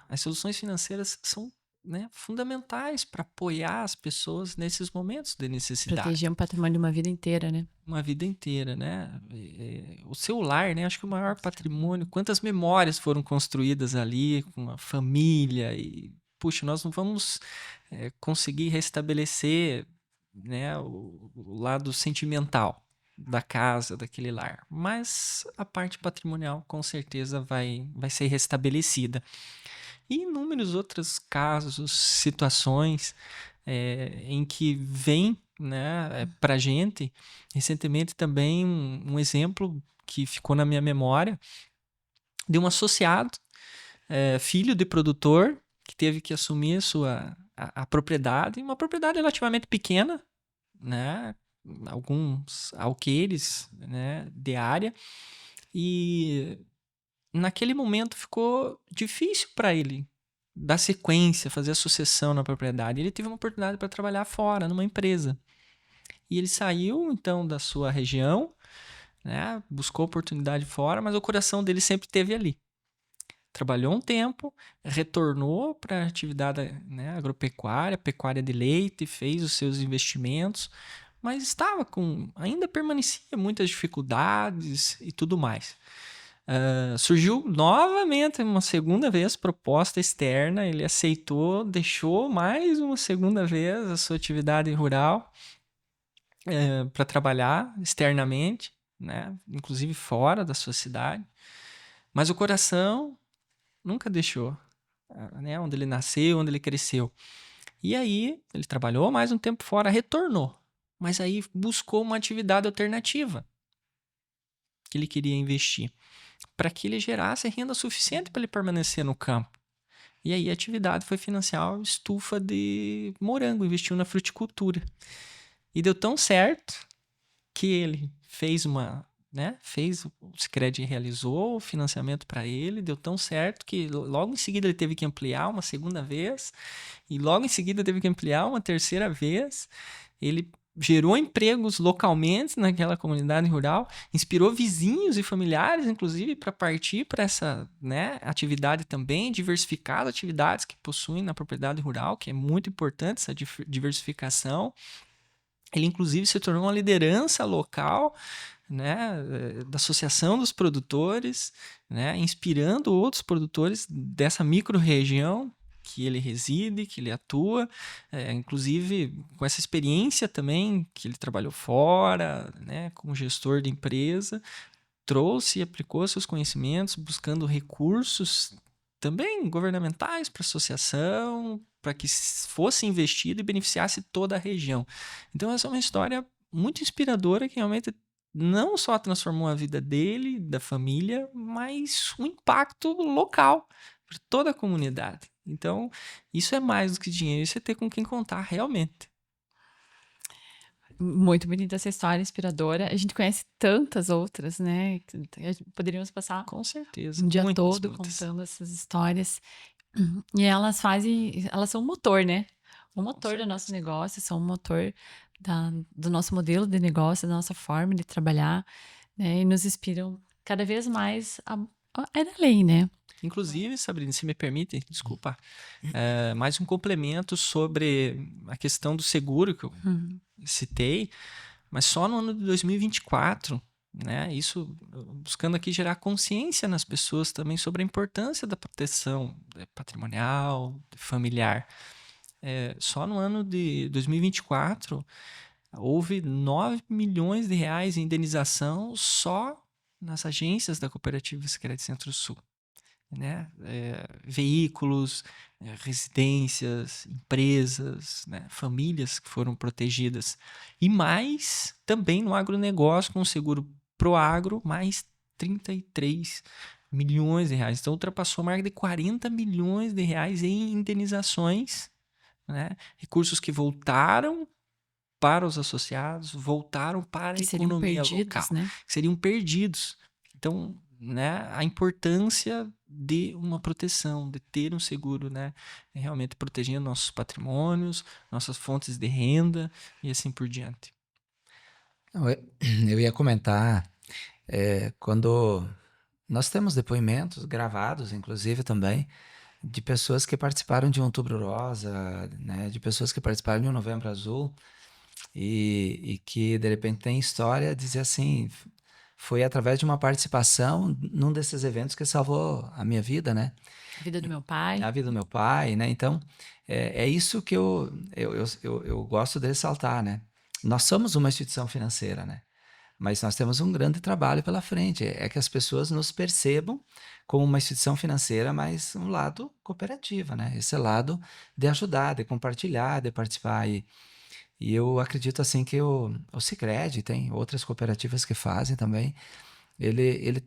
As soluções financeiras são, né, fundamentais para apoiar as pessoas nesses momentos de necessidade. Proteger um patrimônio de uma vida inteira, né? Uma vida inteira, né? O seu lar, né? Acho que o maior patrimônio, quantas memórias foram construídas ali com a família e, puxa, nós não vamos conseguir restabelecer, né, o lado sentimental da casa, daquele lar. Mas a parte patrimonial com certeza vai ser restabelecida. E inúmeros outros casos, situações em que vem, né, pra gente. Recentemente também um exemplo que ficou na minha memória de um associado, filho de produtor, que teve que assumir a propriedade, uma propriedade relativamente pequena, né, alguns alqueires, né, de área, e naquele momento ficou difícil para ele dar sequência, fazer a sucessão na propriedade. Ele teve uma oportunidade para trabalhar fora, numa empresa. E ele saiu, então, da sua região, né, buscou oportunidade fora, mas o coração dele sempre esteve ali. Trabalhou um tempo, retornou para a atividade, né, agropecuária, pecuária de leite, fez os seus investimentos, mas estava ainda permanecia muitas dificuldades e tudo mais. Surgiu novamente uma segunda vez proposta externa, ele aceitou, deixou mais uma segunda vez a sua atividade rural para trabalhar externamente, né, inclusive fora da sua cidade, mas o coração nunca deixou, né, onde ele nasceu, onde ele cresceu. E aí ele trabalhou mais um tempo fora, retornou, mas aí buscou uma atividade alternativa que ele queria investir, para que ele gerasse renda suficiente para ele permanecer no campo. E aí a atividade foi financiar uma estufa de morango, investiu na fruticultura. E deu tão certo que ele fez o Sicredi realizou o financiamento para ele, deu tão certo que logo em seguida ele teve que ampliar uma segunda vez, e logo em seguida teve que ampliar uma terceira vez. Ele gerou empregos localmente naquela comunidade rural, inspirou vizinhos e familiares, inclusive, para partir para essa, né, atividade também, diversificar as atividades que possuem na propriedade rural, que é muito importante essa diversificação. Ele, inclusive, se tornou uma liderança local, né, da Associação dos Produtores, né, inspirando outros produtores dessa micro-região que ele reside, que ele atua, inclusive com essa experiência também que ele trabalhou fora, né, como gestor de empresa, trouxe e aplicou seus conhecimentos buscando recursos também governamentais para a associação, para que fosse investido e beneficiasse toda a região. Então essa é uma história muito inspiradora que realmente não só transformou a vida dele, da família, mas um impacto local para toda a comunidade. Então, isso é mais do que dinheiro, isso é ter com quem contar realmente. Muito bonita essa história, inspiradora. A gente conhece tantas outras, né? Poderíamos passar com certeza, um dia muitas, todo contando essas histórias. E elas são o motor, né? O motor do nosso negócio, são o motor do nosso modelo de negócio, da nossa forma de trabalhar, né? E nos inspiram cada vez mais a ir além, né? Inclusive, Sabrina, se me permite, desculpa, mais um complemento sobre a questão do seguro que eu citei, Mas só no ano de 2024, né, isso buscando aqui gerar consciência nas pessoas também sobre a importância da proteção patrimonial, familiar. Só no ano de 2024 houve 9 milhões de reais em indenização só nas agências da Cooperativa Sicredi Centro-Sul, né? Veículos, residências, empresas, né? Famílias que foram protegidas. E mais também no agronegócio, com o seguro Proagro, mais 33 milhões de reais. Então ultrapassou a marca de 40 milhões de reais em indenizações, né? Recursos que voltaram para os associados, voltaram para a Que seriam economia perdidos, local, né? que seriam perdidos. Então, né, a importância de uma proteção, de ter um seguro, né, realmente protegendo nossos patrimônios, nossas fontes de renda e assim por diante. Não, eu ia comentar, quando nós temos depoimentos gravados, inclusive também, de pessoas que participaram de um Outubro Rosa, né, de pessoas que participaram de um Novembro Azul, e que de repente tem história, dizer assim, foi através de uma participação num desses eventos que salvou a minha vida, né? A vida do meu pai. A vida do meu pai, né? Então, é isso que eu gosto de ressaltar, né? Nós somos uma instituição financeira, né? Mas nós temos um grande trabalho pela frente. É que as pessoas nos percebam como uma instituição financeira, mas um lado cooperativo, né? Esse lado de ajudar, de compartilhar, de participar. E eu acredito assim que o Sicredi tem outras cooperativas que fazem também. Eles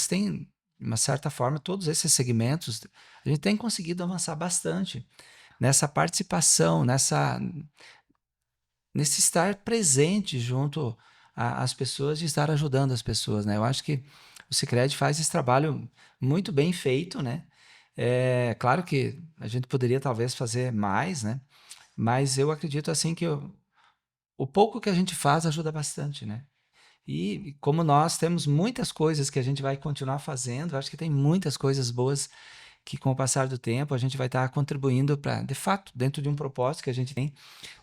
têm, de uma certa forma, todos esses segmentos. A gente tem conseguido avançar bastante nessa participação, nesse estar presente junto às pessoas e estar ajudando as pessoas, né? Eu acho que o Sicredi faz esse trabalho muito bem feito, né? É claro que a gente poderia talvez fazer mais, né? Mas eu acredito assim que o pouco que a gente faz ajuda bastante, né? E como nós temos muitas coisas que a gente vai continuar fazendo, acho que tem muitas coisas boas que com o passar do tempo a gente vai estar contribuindo para, de fato, dentro de um propósito que a gente tem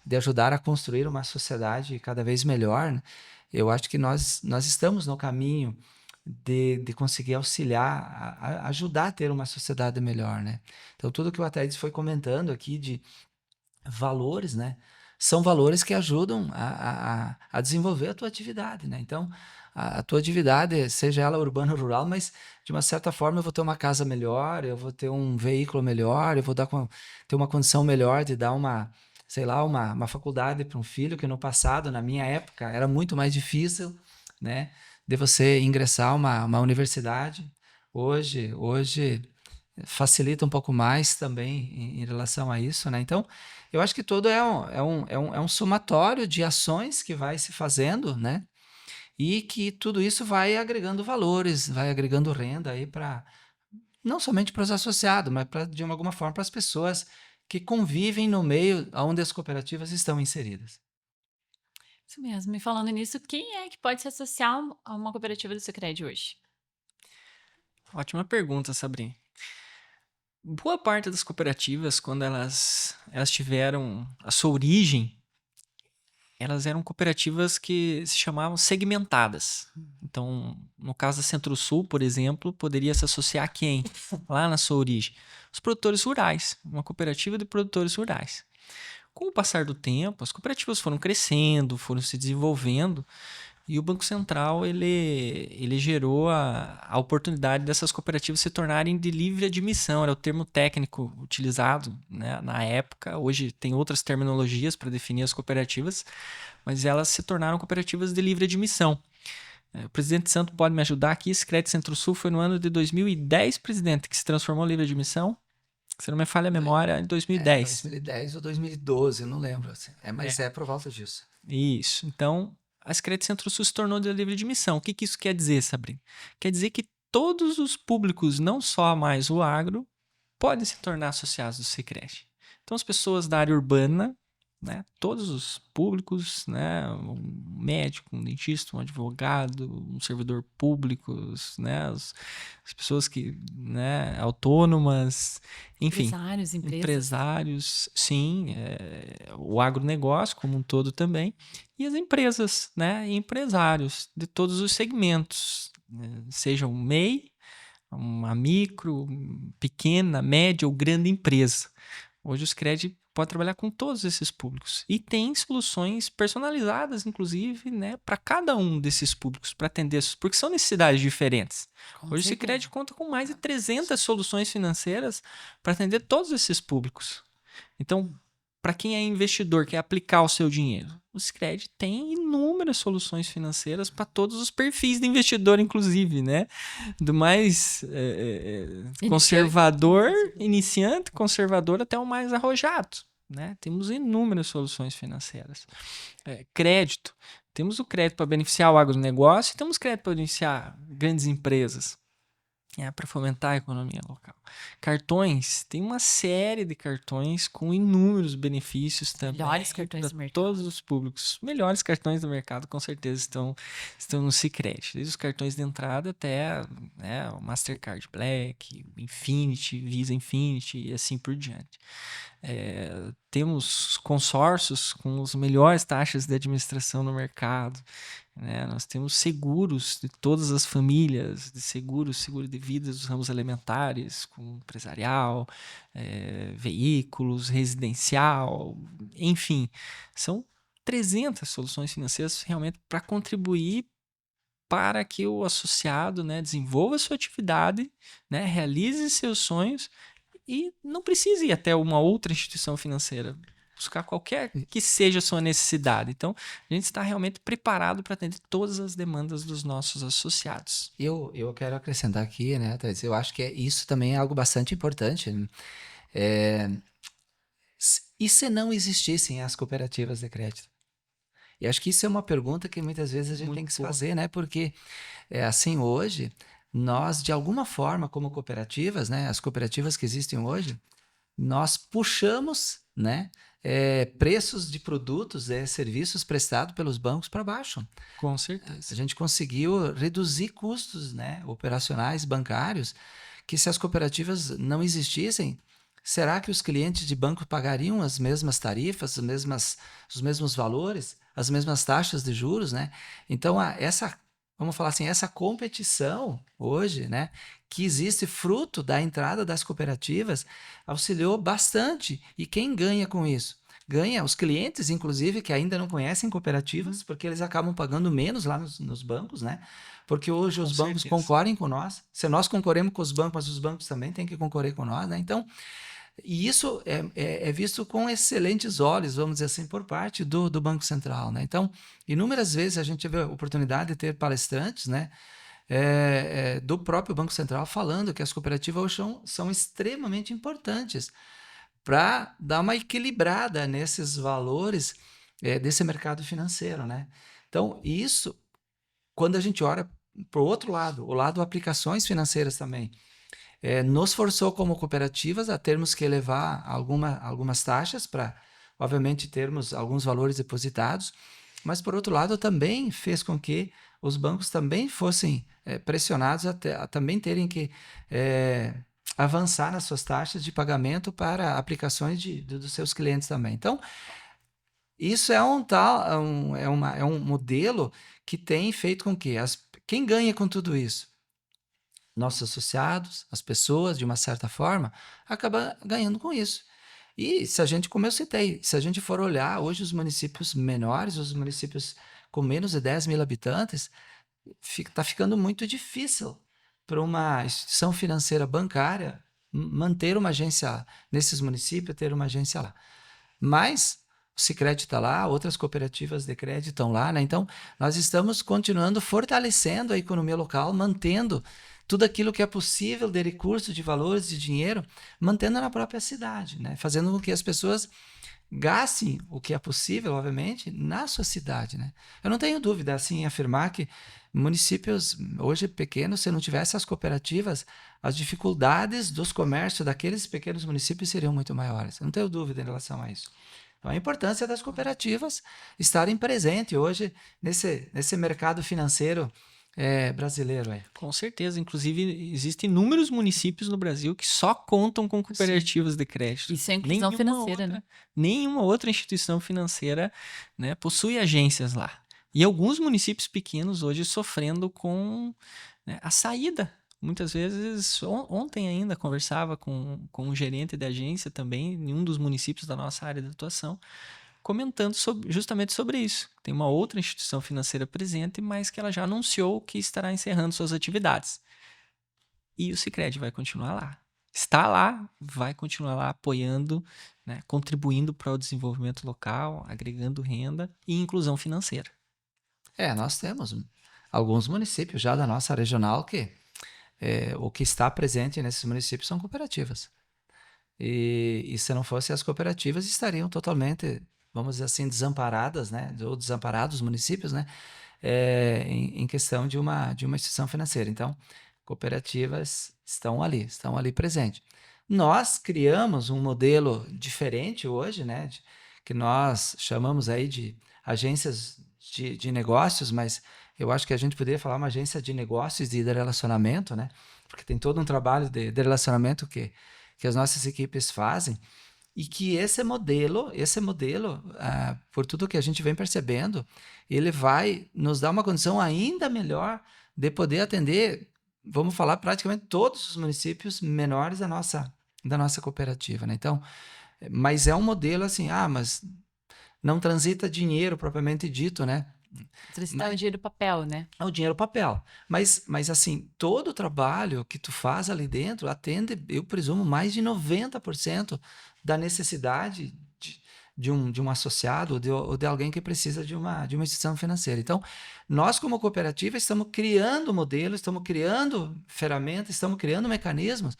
de ajudar a construir uma sociedade cada vez melhor, né? Eu acho que nós estamos no caminho de conseguir auxiliar, ajudar a ter uma sociedade melhor, né? Então, tudo que o Ataídes foi comentando aqui de valores, né? São valores que ajudam a desenvolver a tua atividade, né? Então, a tua atividade, seja ela urbana ou rural, mas de uma certa forma eu vou ter uma casa melhor, eu vou ter um veículo melhor, eu vou ter uma condição melhor de dar sei lá, uma faculdade para um filho, que no passado, na minha época, era muito mais difícil, né? De você ingressar uma universidade. Hoje facilita um pouco mais também em relação a isso, né? Então, eu acho que tudo é um somatório de ações que vai se fazendo, né? E que tudo isso vai agregando valores, vai agregando renda aí para não somente para os associados, mas de alguma forma para as pessoas que convivem no meio onde as cooperativas estão inseridas. Isso mesmo. E falando nisso, quem é que pode se associar a uma cooperativa do Sicredi hoje? Ótima pergunta, Sabrina. Boa parte das cooperativas, quando elas tiveram a sua origem, elas eram cooperativas que se chamavam segmentadas. Então, no caso da Centro-Sul, por exemplo, poderia se associar a quem? Lá na sua origem. Os produtores rurais, uma cooperativa de produtores rurais. Com o passar do tempo, as cooperativas foram crescendo, foram se desenvolvendo, e o Banco Central ele gerou a oportunidade dessas cooperativas se tornarem de livre admissão, era o termo técnico utilizado, né, na época. Hoje tem outras terminologias para definir as cooperativas, mas elas se tornaram cooperativas de livre admissão. O presidente Santo pode me ajudar aqui. Sicredi Centro-Sul foi no ano de 2010, presidente, que se transformou em livre admissão. Se não me falha a memória, em 2010. 2010 ou 2012, não lembro. Assim. Mas é por volta disso. Isso. Então, a Sicredi Centro-Sul se tornou de livre admissão. O que isso quer dizer, Sabrina? Quer dizer que todos os públicos, não só mais o agro, podem se tornar associados do Sicredi. Então, as pessoas da área urbana, né, todos os públicos, né, um médico, um dentista, um advogado, um servidor público, né, as pessoas que, né, autônomas, enfim, Empresários, empresas. empresários, sim, o agronegócio como um todo também. e as empresas, né, e empresários de todos os segmentos, né, seja um MEI, uma micro, pequena, média ou grande empresa. Hoje o Sicredi pode trabalhar com todos esses públicos e tem soluções personalizadas, inclusive, né, para cada um desses públicos, para atender, porque são necessidades diferentes. Com Hoje o Sicredi certeza. conta com mais de 300 soluções financeiras para atender todos esses públicos. Então, para quem é investidor, quer aplicar o seu dinheiro, o Sicredi tem inúmeras soluções financeiras para todos os perfis de investidor, inclusive, né? Do mais conservador, iniciante, conservador, até o mais arrojado, né? Temos inúmeras soluções financeiras. Crédito. Temos o crédito para beneficiar o agronegócio e temos crédito para beneficiar grandes empresas. Para fomentar a economia local. Cartões, tem uma série de cartões com inúmeros benefícios também. Melhores cartões do mercado. Todos os públicos. Melhores cartões do mercado, com certeza, estão no Sicredi. Desde os cartões de entrada até, né, o Mastercard Black, o Infinity, Visa Infinity e assim por diante. Temos consórcios com as melhores taxas de administração no mercado. Né? Nós temos seguros de todas as famílias, de seguro de vida dos ramos elementares, como empresarial, veículos, residencial, enfim. São 300 soluções financeiras realmente para contribuir para que o associado, né, desenvolva sua atividade, né, realize seus sonhos e não precise ir até uma outra instituição financeira. Buscar qualquer que seja a sua necessidade. Então, a gente está realmente preparado para atender todas as demandas dos nossos associados. Eu quero acrescentar aqui, né, Thais, eu acho que isso também é algo bastante importante. E se não existissem as cooperativas de crédito? E acho que isso é uma pergunta que muitas vezes a gente tem que se fazer, né? Porque, assim, hoje, nós, de alguma forma, como cooperativas, né, as cooperativas que existem hoje, nós puxamos, né, preços de produtos, serviços prestados pelos bancos para baixo. Com certeza. A gente conseguiu reduzir custos, né, operacionais bancários, que se as cooperativas não existissem, será que os clientes de banco pagariam as mesmas tarifas, os mesmos valores, as mesmas taxas de juros, né? Então, vamos falar assim, essa competição hoje, né, que existe fruto da entrada das cooperativas, auxiliou bastante. E quem ganha com isso? Ganha os clientes, inclusive, que ainda não conhecem cooperativas, porque eles acabam pagando menos lá nos bancos, né? Porque hoje os bancos concorrem com nós. Se nós concorremos com os bancos, mas os bancos também têm que concorrer com nós, né? Então, e isso é visto com excelentes olhos, vamos dizer assim, por parte do Banco Central, né? Então, inúmeras vezes a gente teve a oportunidade de ter palestrantes, né, do próprio Banco Central falando que as cooperativas hoje são extremamente importantes para dar uma equilibrada nesses valores desse mercado financeiro, né? Então, isso, quando a gente olha para o outro lado, o lado aplicações financeiras também, nos forçou como cooperativas a termos que elevar algumas taxas para, obviamente, termos alguns valores depositados, mas, por outro lado, também fez com que os bancos também fossem pressionados a também terem que avançar nas suas taxas de pagamento para aplicações dos seus clientes também. Então, isso é um modelo que tem feito com que quem ganha com tudo isso? Nossos associados, as pessoas, de uma certa forma, acabam ganhando com isso. E se a gente, como eu citei, se a gente for olhar hoje os municípios menores, os municípios com menos de 10 mil habitantes, está ficando muito difícil para uma instituição financeira bancária manter uma agência nesses municípios, ter uma agência lá. Mas o Sicredi está lá, outras cooperativas de crédito estão lá, né? Então, nós estamos continuando fortalecendo a economia local, mantendo tudo aquilo que é possível de recursos, de valores, de dinheiro, mantendo na própria cidade, né? Fazendo com que as pessoas gastem o que é possível, obviamente, na sua cidade, né? Eu não tenho dúvida, assim, em afirmar que municípios hoje pequenos, se não tivesse as cooperativas, as dificuldades dos comércios daqueles pequenos municípios seriam muito maiores. Eu não tenho dúvida em relação a isso. Então, a importância das cooperativas estarem presentes hoje nesse mercado financeiro brasileiro aí. Com certeza. Inclusive, existem inúmeros municípios no Brasil que só contam com cooperativas de crédito. Isso é inclusão financeira, né? Nenhuma outra instituição financeira, né, possui agências lá. E alguns municípios pequenos hoje sofrendo com, né, a saída. Muitas vezes, ontem ainda conversava com um gerente de agência também, em um dos municípios da nossa área de atuação, comentando justamente sobre isso. Tem uma outra instituição financeira presente, mas que ela já anunciou que estará encerrando suas atividades. E o Sicredi vai continuar lá. Está lá, vai continuar lá apoiando, né, contribuindo para o desenvolvimento local, agregando renda e inclusão financeira. Nós temos alguns municípios já da nossa regional que o que está presente nesses municípios são cooperativas. E se não fossem as cooperativas, estariam totalmente, vamos dizer assim, desamparadas, né? Ou desamparados os municípios, né? Em questão de uma instituição financeira. Então, cooperativas estão ali presentes. Nós criamos um modelo diferente hoje, né? Que nós chamamos aí de agências de negócios, mas eu acho que a gente poderia falar uma agência de negócios e de relacionamento, né? Porque tem todo um trabalho de relacionamento que as nossas equipes fazem, e que esse modelo, por tudo que a gente vem percebendo, ele vai nos dar uma condição ainda melhor de poder atender, vamos falar, praticamente todos os municípios menores da nossa cooperativa, né? Então, mas é um modelo assim, mas não transita dinheiro propriamente dito, né? Transita o dinheiro papel, né? É o dinheiro papel. Mas assim, todo o trabalho que tu faz ali dentro atende, eu presumo, mais de 90% da necessidade de um associado ou de alguém que precisa de uma instituição financeira. Então, nós como cooperativa estamos criando modelos, estamos criando ferramentas, estamos criando mecanismos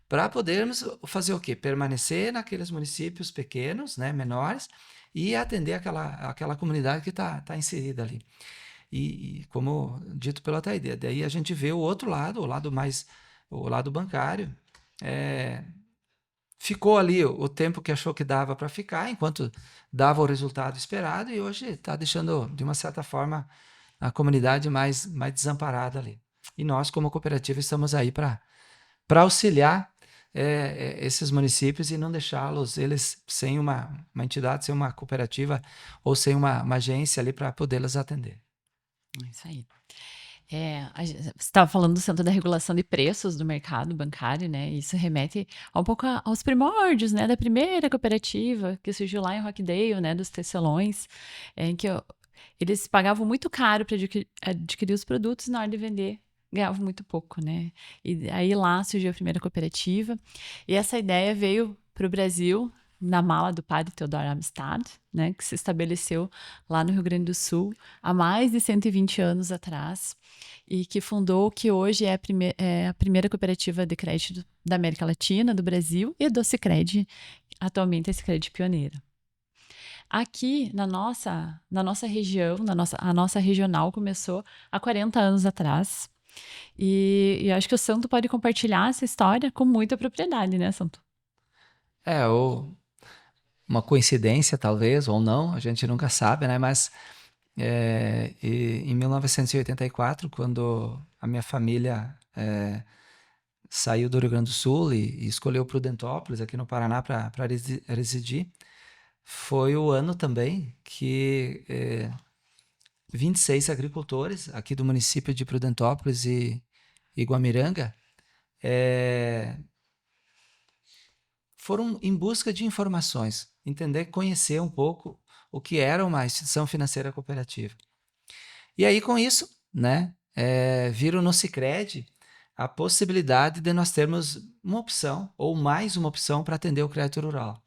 para podermos fazer o quê? Permanecer naqueles municípios pequenos, né, menores, e atender aquela comunidade que está inserida ali. E como dito pela Taide, daí a gente vê o outro lado, o lado bancário, ficou ali o tempo que achou que dava para ficar, enquanto dava o resultado esperado, e hoje está deixando, de uma certa forma, a comunidade mais desamparada ali. E nós, como cooperativa, estamos aí para auxiliar esses municípios e não deixá-los eles sem uma entidade, sem uma cooperativa ou sem uma agência ali para podê-las atender. Isso aí. Você estava falando do Centro da Regulação de Preços do mercado bancário, né? Isso remete um pouco aos primórdios, né? Da primeira cooperativa que surgiu lá em Rockdale, né? Dos tecelões, em que eles pagavam muito caro para adquirir os produtos e na hora de vender ganhavam muito pouco, né? E aí lá surgiu a primeira cooperativa e essa ideia veio para o Brasil na mala do padre Theodor Amistad, né, que se estabeleceu lá no Rio Grande do Sul há mais de 120 anos atrás e que fundou o que hoje é a primeira cooperativa de crédito da América Latina, do Brasil e do Sicredi, atualmente é Sicredi pioneira. Aqui na nossa região, a nossa regional começou há 40 anos atrás e acho que o Santo pode compartilhar essa história com muita propriedade, né, Santo? Ou uma coincidência, talvez, ou não, a gente nunca sabe, né? Mas em 1984, quando a minha família saiu do Rio Grande do Sul e escolheu Prudentópolis, aqui no Paraná, para residir, foi o ano também que 26 agricultores aqui do município de Prudentópolis e Guamiranga foram em busca de informações, conhecer um pouco o que era uma instituição financeira cooperativa. E aí, com isso, né, viram no Sicredi a possibilidade de nós termos uma opção, ou mais uma opção, para atender o crédito rural.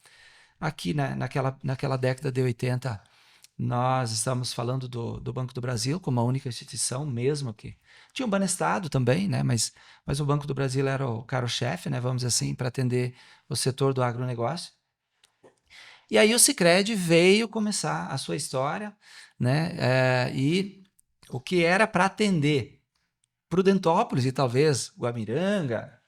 Aqui, né, naquela década de 80, nós estamos falando do Banco do Brasil como a única instituição mesmo que... Tinha o Banestado também, né, mas o Banco do Brasil era o carro-chefe, né, vamos dizer assim, para atender o setor do agronegócio. E aí o Sicredi veio começar a sua história, né, e o que era para atender Prudentópolis e talvez Guamiranga,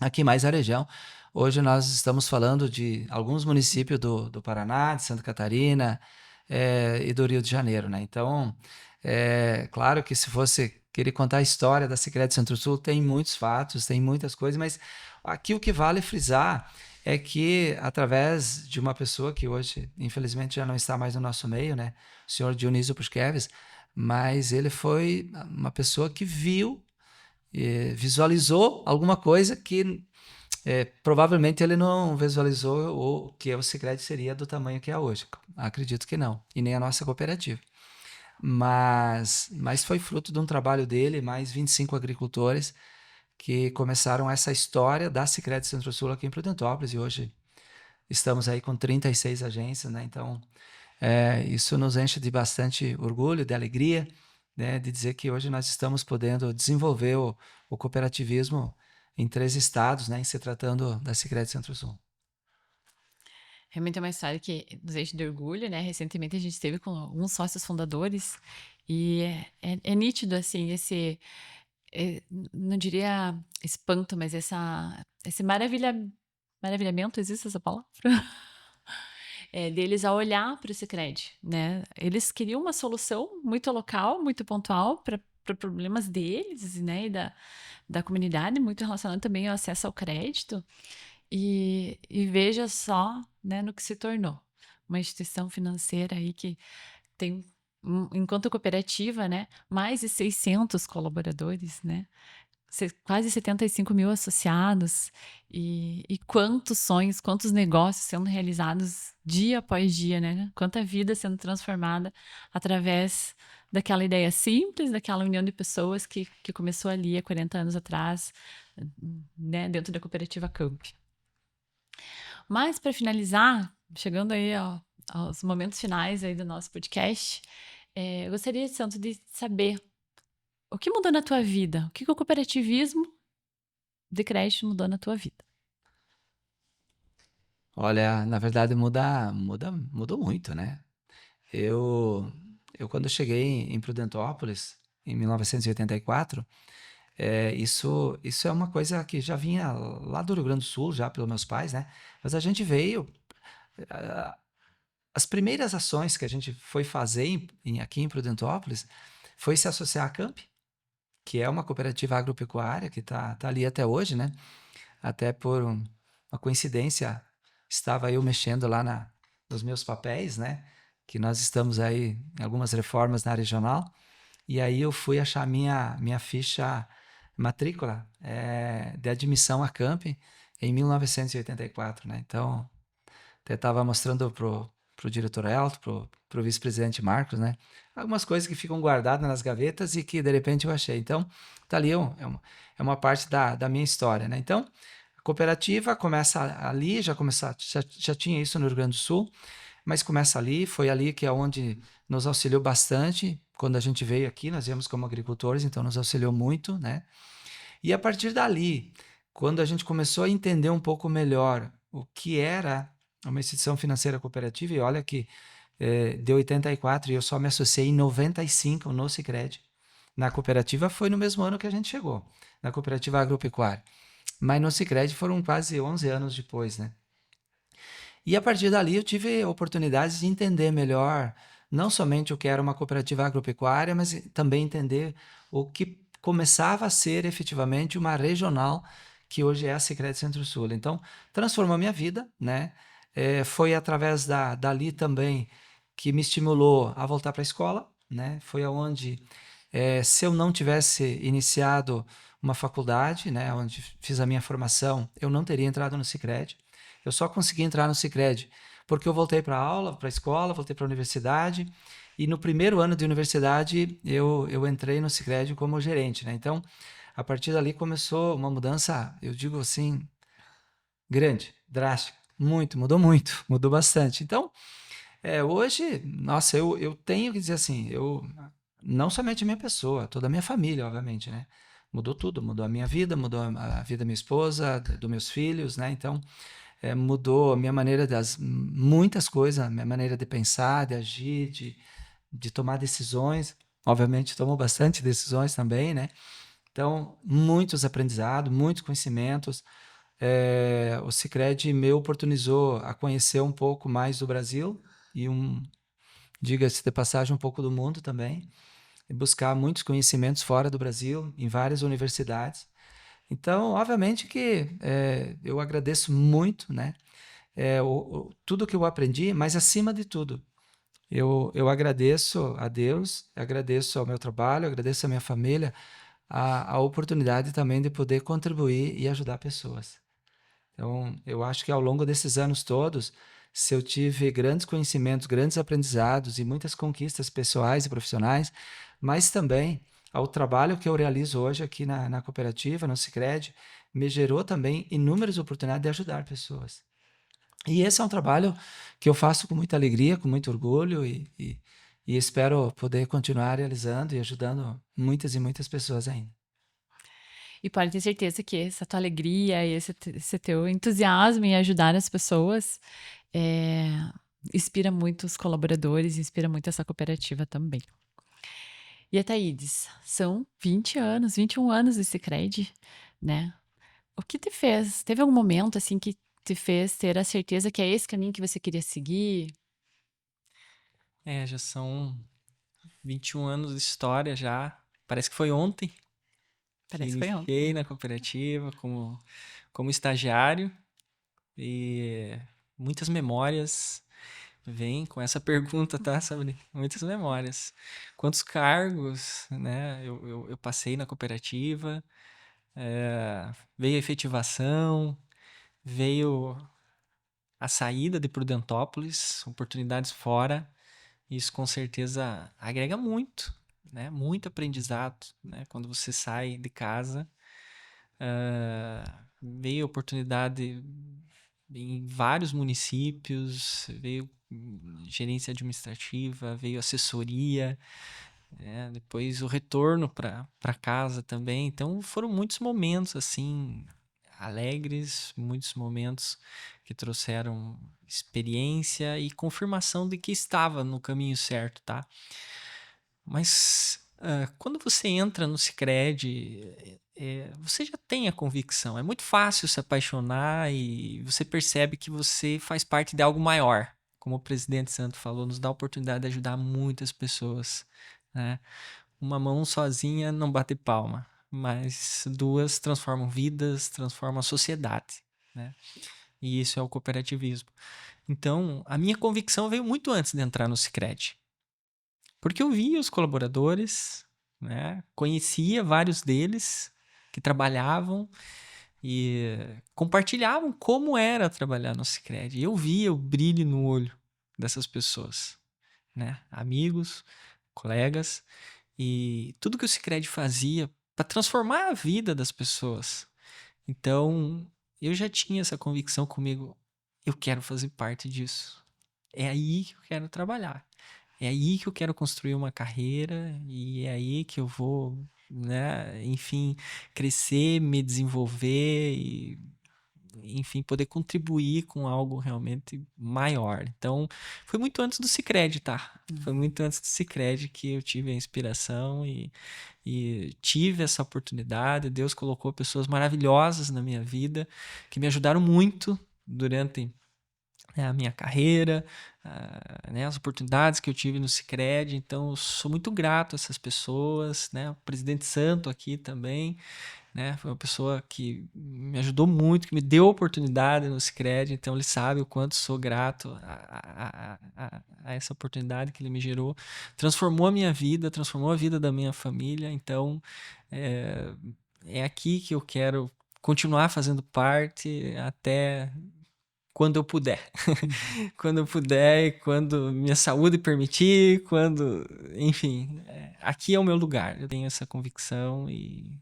aqui mais a região. Hoje nós estamos falando de alguns municípios do Paraná, de Santa Catarina e do Rio de Janeiro, né? Então, claro que se fosse querer contar a história da Sicredi Centro-Sul, tem muitos fatos, tem muitas coisas, mas aqui o que vale frisar é que através de uma pessoa que hoje, infelizmente, já não está mais no nosso meio, né? O senhor Dionísio Puskevich, mas ele foi uma pessoa que viu, visualizou alguma coisa que provavelmente ele não visualizou o que o Sicredi seria do tamanho que é hoje. Acredito que não. E nem a nossa cooperativa. Mas foi fruto de um trabalho dele, mais 25 agricultores que começaram essa história da Sicredi Centro-Sul aqui em Prudentópolis. E hoje estamos aí com 36 agências, né? Então, isso nos enche de bastante orgulho, de alegria, né? De dizer que hoje nós estamos podendo desenvolver o cooperativismo em 3 estados, né? Em se tratando da Sicredi Centro-Sul. Realmente é uma história que nos enche de orgulho, né? Recentemente a gente esteve com alguns sócios fundadores e é nítido, assim, não diria espanto, mas esse maravilhamento, existe essa palavra? Deles a olhar para o Sicredi, né? Eles queriam uma solução muito local, muito pontual para problemas deles, né? E da comunidade, muito relacionado também ao acesso ao crédito. E veja só, né, no que se tornou. Uma instituição financeira aí que tem, enquanto cooperativa, né, mais de 600 colaboradores, né? Quase 75 mil associados e quantos sonhos, quantos negócios sendo realizados dia após dia, né? Quanta vida sendo transformada através daquela ideia simples, daquela união de pessoas que começou ali há 40 anos atrás, né? Dentro da cooperativa Camp. Mas para finalizar, chegando aí aos momentos finais aí do nosso podcast, eu gostaria, Santo, de saber o que mudou na tua vida? O que o cooperativismo de crédito mudou na tua vida? Olha, na verdade mudou muito, né? Eu quando cheguei em Prudentópolis, em 1984, isso é uma coisa que já vinha lá do Rio Grande do Sul, já pelos meus pais, né? Mas a gente veio, ah, as primeiras ações que a gente foi fazer aqui em Prudentópolis foi se associar à Camp, que é uma cooperativa agropecuária que tá ali até hoje, né? Até por uma coincidência, estava eu mexendo lá nos meus papéis, né? Que nós estamos aí em algumas reformas na regional. E aí eu fui achar minha ficha matrícula de admissão à Camp em 1984, né? Então, até estava mostrando pro diretor Elton, pro vice-presidente Marcos, né? Algumas coisas que ficam guardadas nas gavetas e que de repente eu achei. Então, tá ali, é uma parte da minha história, né? Então, a cooperativa começa ali, já tinha isso no Rio Grande do Sul, mas começa ali, foi ali que é onde nos auxiliou bastante. Quando a gente veio aqui, nós viemos como agricultores, então nos auxiliou muito, né? E a partir dali, quando a gente começou a entender um pouco melhor o que era uma instituição financeira cooperativa, e olha que de 84 e eu só me associei em 95 no Sicredi. Na cooperativa foi no mesmo ano que a gente chegou, na cooperativa agropecuária. Mas no Sicredi foram quase 11 anos depois, né? E a partir dali eu tive oportunidades de entender melhor, não somente o que era uma cooperativa agropecuária, mas também entender o que começava a ser efetivamente uma regional, que hoje é a Sicredi Centro-Sul. Então, transformou a minha vida, né? Foi através dali também que me estimulou a voltar para a escola, né? Foi aonde, se eu não tivesse iniciado uma faculdade, né, onde fiz a minha formação, eu não teria entrado no Sicredi. Eu só consegui entrar no Sicredi porque eu voltei para a aula, para a escola, voltei para a universidade, e no primeiro ano de universidade eu entrei no Sicredi como gerente, né? Então, a partir dali começou uma mudança, eu digo assim, grande, drástica, mudou bastante. Então, hoje, nossa, eu tenho que dizer assim, não somente a minha pessoa, toda a minha família, obviamente, né? Mudou tudo, mudou a minha vida, mudou a vida da minha esposa, dos meus filhos, né? Então, mudou a minha maneira muitas coisas, a minha maneira de pensar, de agir, de tomar decisões. Obviamente, tomo bastante decisões também, né? Então, muitos aprendizados, muitos conhecimentos. O Sicredi me oportunizou a conhecer um pouco mais do Brasil e diga-se de passagem, um pouco do mundo também. e buscar muitos conhecimentos fora do Brasil, em várias universidades. Então, obviamente que eu agradeço muito, né, tudo que eu aprendi, mas acima de tudo, eu agradeço a Deus, agradeço ao meu trabalho, agradeço à minha família, a oportunidade também de poder contribuir e ajudar pessoas. Então, eu acho que ao longo desses anos todos, se eu tive grandes conhecimentos, grandes aprendizados e muitas conquistas pessoais e profissionais, mas também ao trabalho que eu realizo hoje aqui na cooperativa, no Sicredi, me gerou também inúmeras oportunidades de ajudar pessoas. E esse é um trabalho que eu faço com muita alegria, com muito orgulho e espero poder continuar realizando e ajudando muitas e muitas pessoas ainda. E pode ter certeza que essa tua alegria e esse teu entusiasmo em ajudar as pessoas eh, inspira muito os colaboradores, inspira muito essa cooperativa também. E a Thaídes, são 20 anos, 21 anos de Sicredi, né? O que te fez? Teve algum momento assim que te fez ter a certeza que é esse caminho que você queria seguir? Já são 21 anos de história já. Parece que foi ontem que Parece que foi ontem. iniciei na cooperativa como estagiário e muitas memórias vêm com essa pergunta, tá, Sabrina? Muitas memórias. Quantos cargos, né, eu passei na cooperativa, veio a efetivação, veio a saída de Prudentópolis, oportunidades fora. Isso com certeza agrega muito, né? Muito aprendizado, né? Quando você sai de casa, veio oportunidade em vários municípios, veio gerência administrativa, veio assessoria, né? Depois o retorno para casa também. Então foram muitos momentos assim alegres, muitos momentos que trouxeram experiência e confirmação de que estava no caminho certo, tá? Mas quando você entra no Sicredi, você já tem a convicção. É muito fácil se apaixonar e você percebe que você faz parte de algo maior. Como o presidente Santo falou, nos dá a oportunidade de ajudar muitas pessoas, né? Uma mão sozinha não bate palma, mas duas transformam vidas, transformam a sociedade, né? E isso é o cooperativismo. Então, a minha convicção veio muito antes de entrar no Sicredi. Porque eu via os colaboradores, né? Conhecia vários deles que trabalhavam e compartilhavam como era trabalhar no Sicredi. Eu via o brilho no olho dessas pessoas, né? Amigos, colegas e tudo que o Sicredi fazia para transformar a vida das pessoas. Então, eu já tinha essa convicção comigo, eu quero fazer parte disso. É aí que eu quero trabalhar. É aí que eu quero construir uma carreira e é aí que eu vou, né, enfim, crescer, me desenvolver e, enfim, poder contribuir com algo realmente maior. Então, foi muito antes do Sicredi, tá? Foi muito antes do Sicredi que eu tive a inspiração e tive essa oportunidade. Deus colocou pessoas maravilhosas na minha vida que me ajudaram muito durante a minha carreira, né, as oportunidades que eu tive no Sicredi. Então, eu sou muito grato a essas pessoas, né? O presidente Santo aqui também, né? Foi uma pessoa que me ajudou muito, que me deu oportunidade no Sicredi. Então, ele sabe o quanto sou grato a essa oportunidade que ele me gerou. Transformou a minha vida, transformou a vida da minha família. Então, é aqui que eu quero continuar fazendo parte até quando eu puder. Quando eu puder e quando minha saúde permitir, quando, enfim, aqui é o meu lugar. Eu tenho essa convicção e,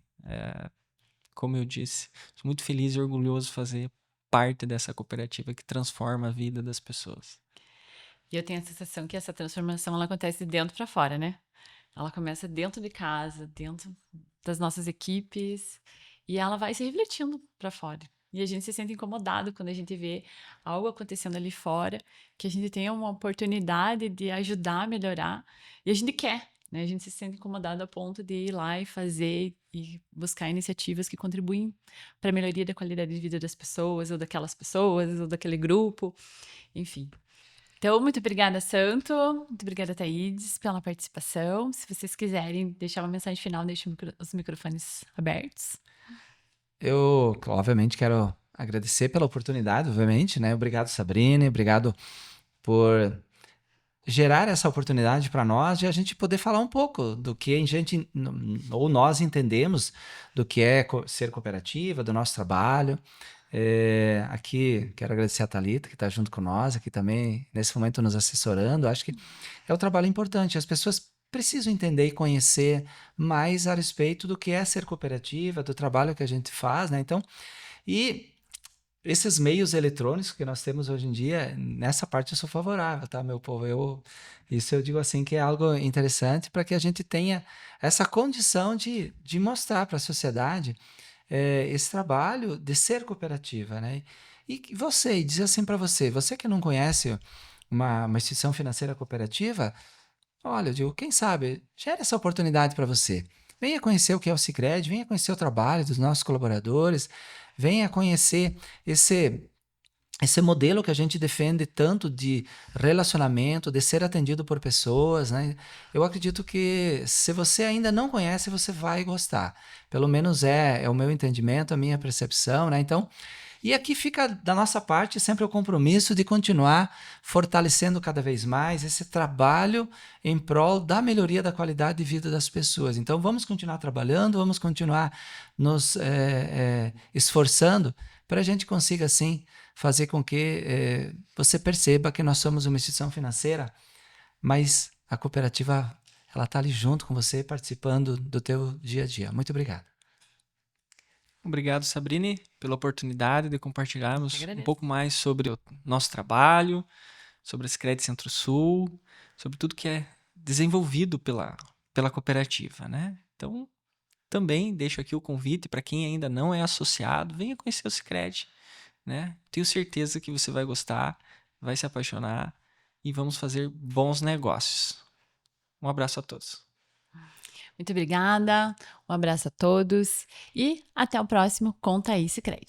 como eu disse, sou muito feliz e orgulhoso de fazer parte dessa cooperativa que transforma a vida das pessoas. E eu tenho a sensação que essa transformação ela acontece de dentro para fora, né? Ela começa dentro de casa, dentro das nossas equipes, e ela vai se refletindo para fora. E a gente se sente incomodado quando a gente vê algo acontecendo ali fora, que a gente tem uma oportunidade de ajudar a melhorar, e a gente quer, né? A gente se sente incomodado a ponto de ir lá e fazer e buscar iniciativas que contribuem para a melhoria da qualidade de vida das pessoas, ou daquelas pessoas, ou daquele grupo, enfim. Então, muito obrigada, Santo. Muito obrigada, Thaídes, pela participação. Se vocês quiserem deixar uma mensagem final, deixe os microfones abertos. Eu, obviamente, quero agradecer pela oportunidade, obviamente, né? Obrigado, Sabrina, obrigado por gerar essa oportunidade para nós de a gente poder falar um pouco do que a gente, ou nós entendemos do que é ser cooperativa, do nosso trabalho. Aqui quero agradecer a Thalita, que está junto com nós, aqui também, nesse momento, nos assessorando. Acho que é um trabalho importante. As pessoas precisam entender e conhecer mais a respeito do que é ser cooperativa, do trabalho que a gente faz, né? Então, e esses meios eletrônicos que nós temos hoje em dia, nessa parte eu sou favorável, tá, meu povo? Isso eu digo assim que é algo interessante para que a gente tenha essa condição de mostrar para a sociedade esse trabalho de ser cooperativa, né? E você, dizer assim para você que não conhece uma instituição financeira cooperativa, olha, eu digo, quem sabe, gere essa oportunidade para você. Venha conhecer o que é o Sicredi, venha conhecer o trabalho dos nossos colaboradores, venha conhecer esse modelo que a gente defende tanto de relacionamento, de ser atendido por pessoas, né? Eu acredito que se você ainda não conhece, você vai gostar. Pelo menos é o meu entendimento, a minha percepção, né? Então, e aqui fica da nossa parte sempre o compromisso de continuar fortalecendo cada vez mais esse trabalho em prol da melhoria da qualidade de vida das pessoas. Então vamos continuar trabalhando, vamos continuar nos esforçando para a gente consiga, assim, fazer com que você perceba que nós somos uma instituição financeira, mas a cooperativa ela está ali junto com você, participando do teu dia a dia. Muito obrigado. Obrigado, Sabrine, pela oportunidade de compartilharmos Eu que um agradeço. pouco mais sobre o nosso trabalho, sobre a Sicredi Centro-Sul, sobre tudo que é desenvolvido pela cooperativa, né? Então, também deixo aqui o convite para quem ainda não é associado, venha conhecer o Sicredi, né? Tenho certeza que você vai gostar, vai se apaixonar e vamos fazer bons negócios. Um abraço a todos. Muito obrigada, um abraço a todos e até o próximo Conta aí, Sicredi.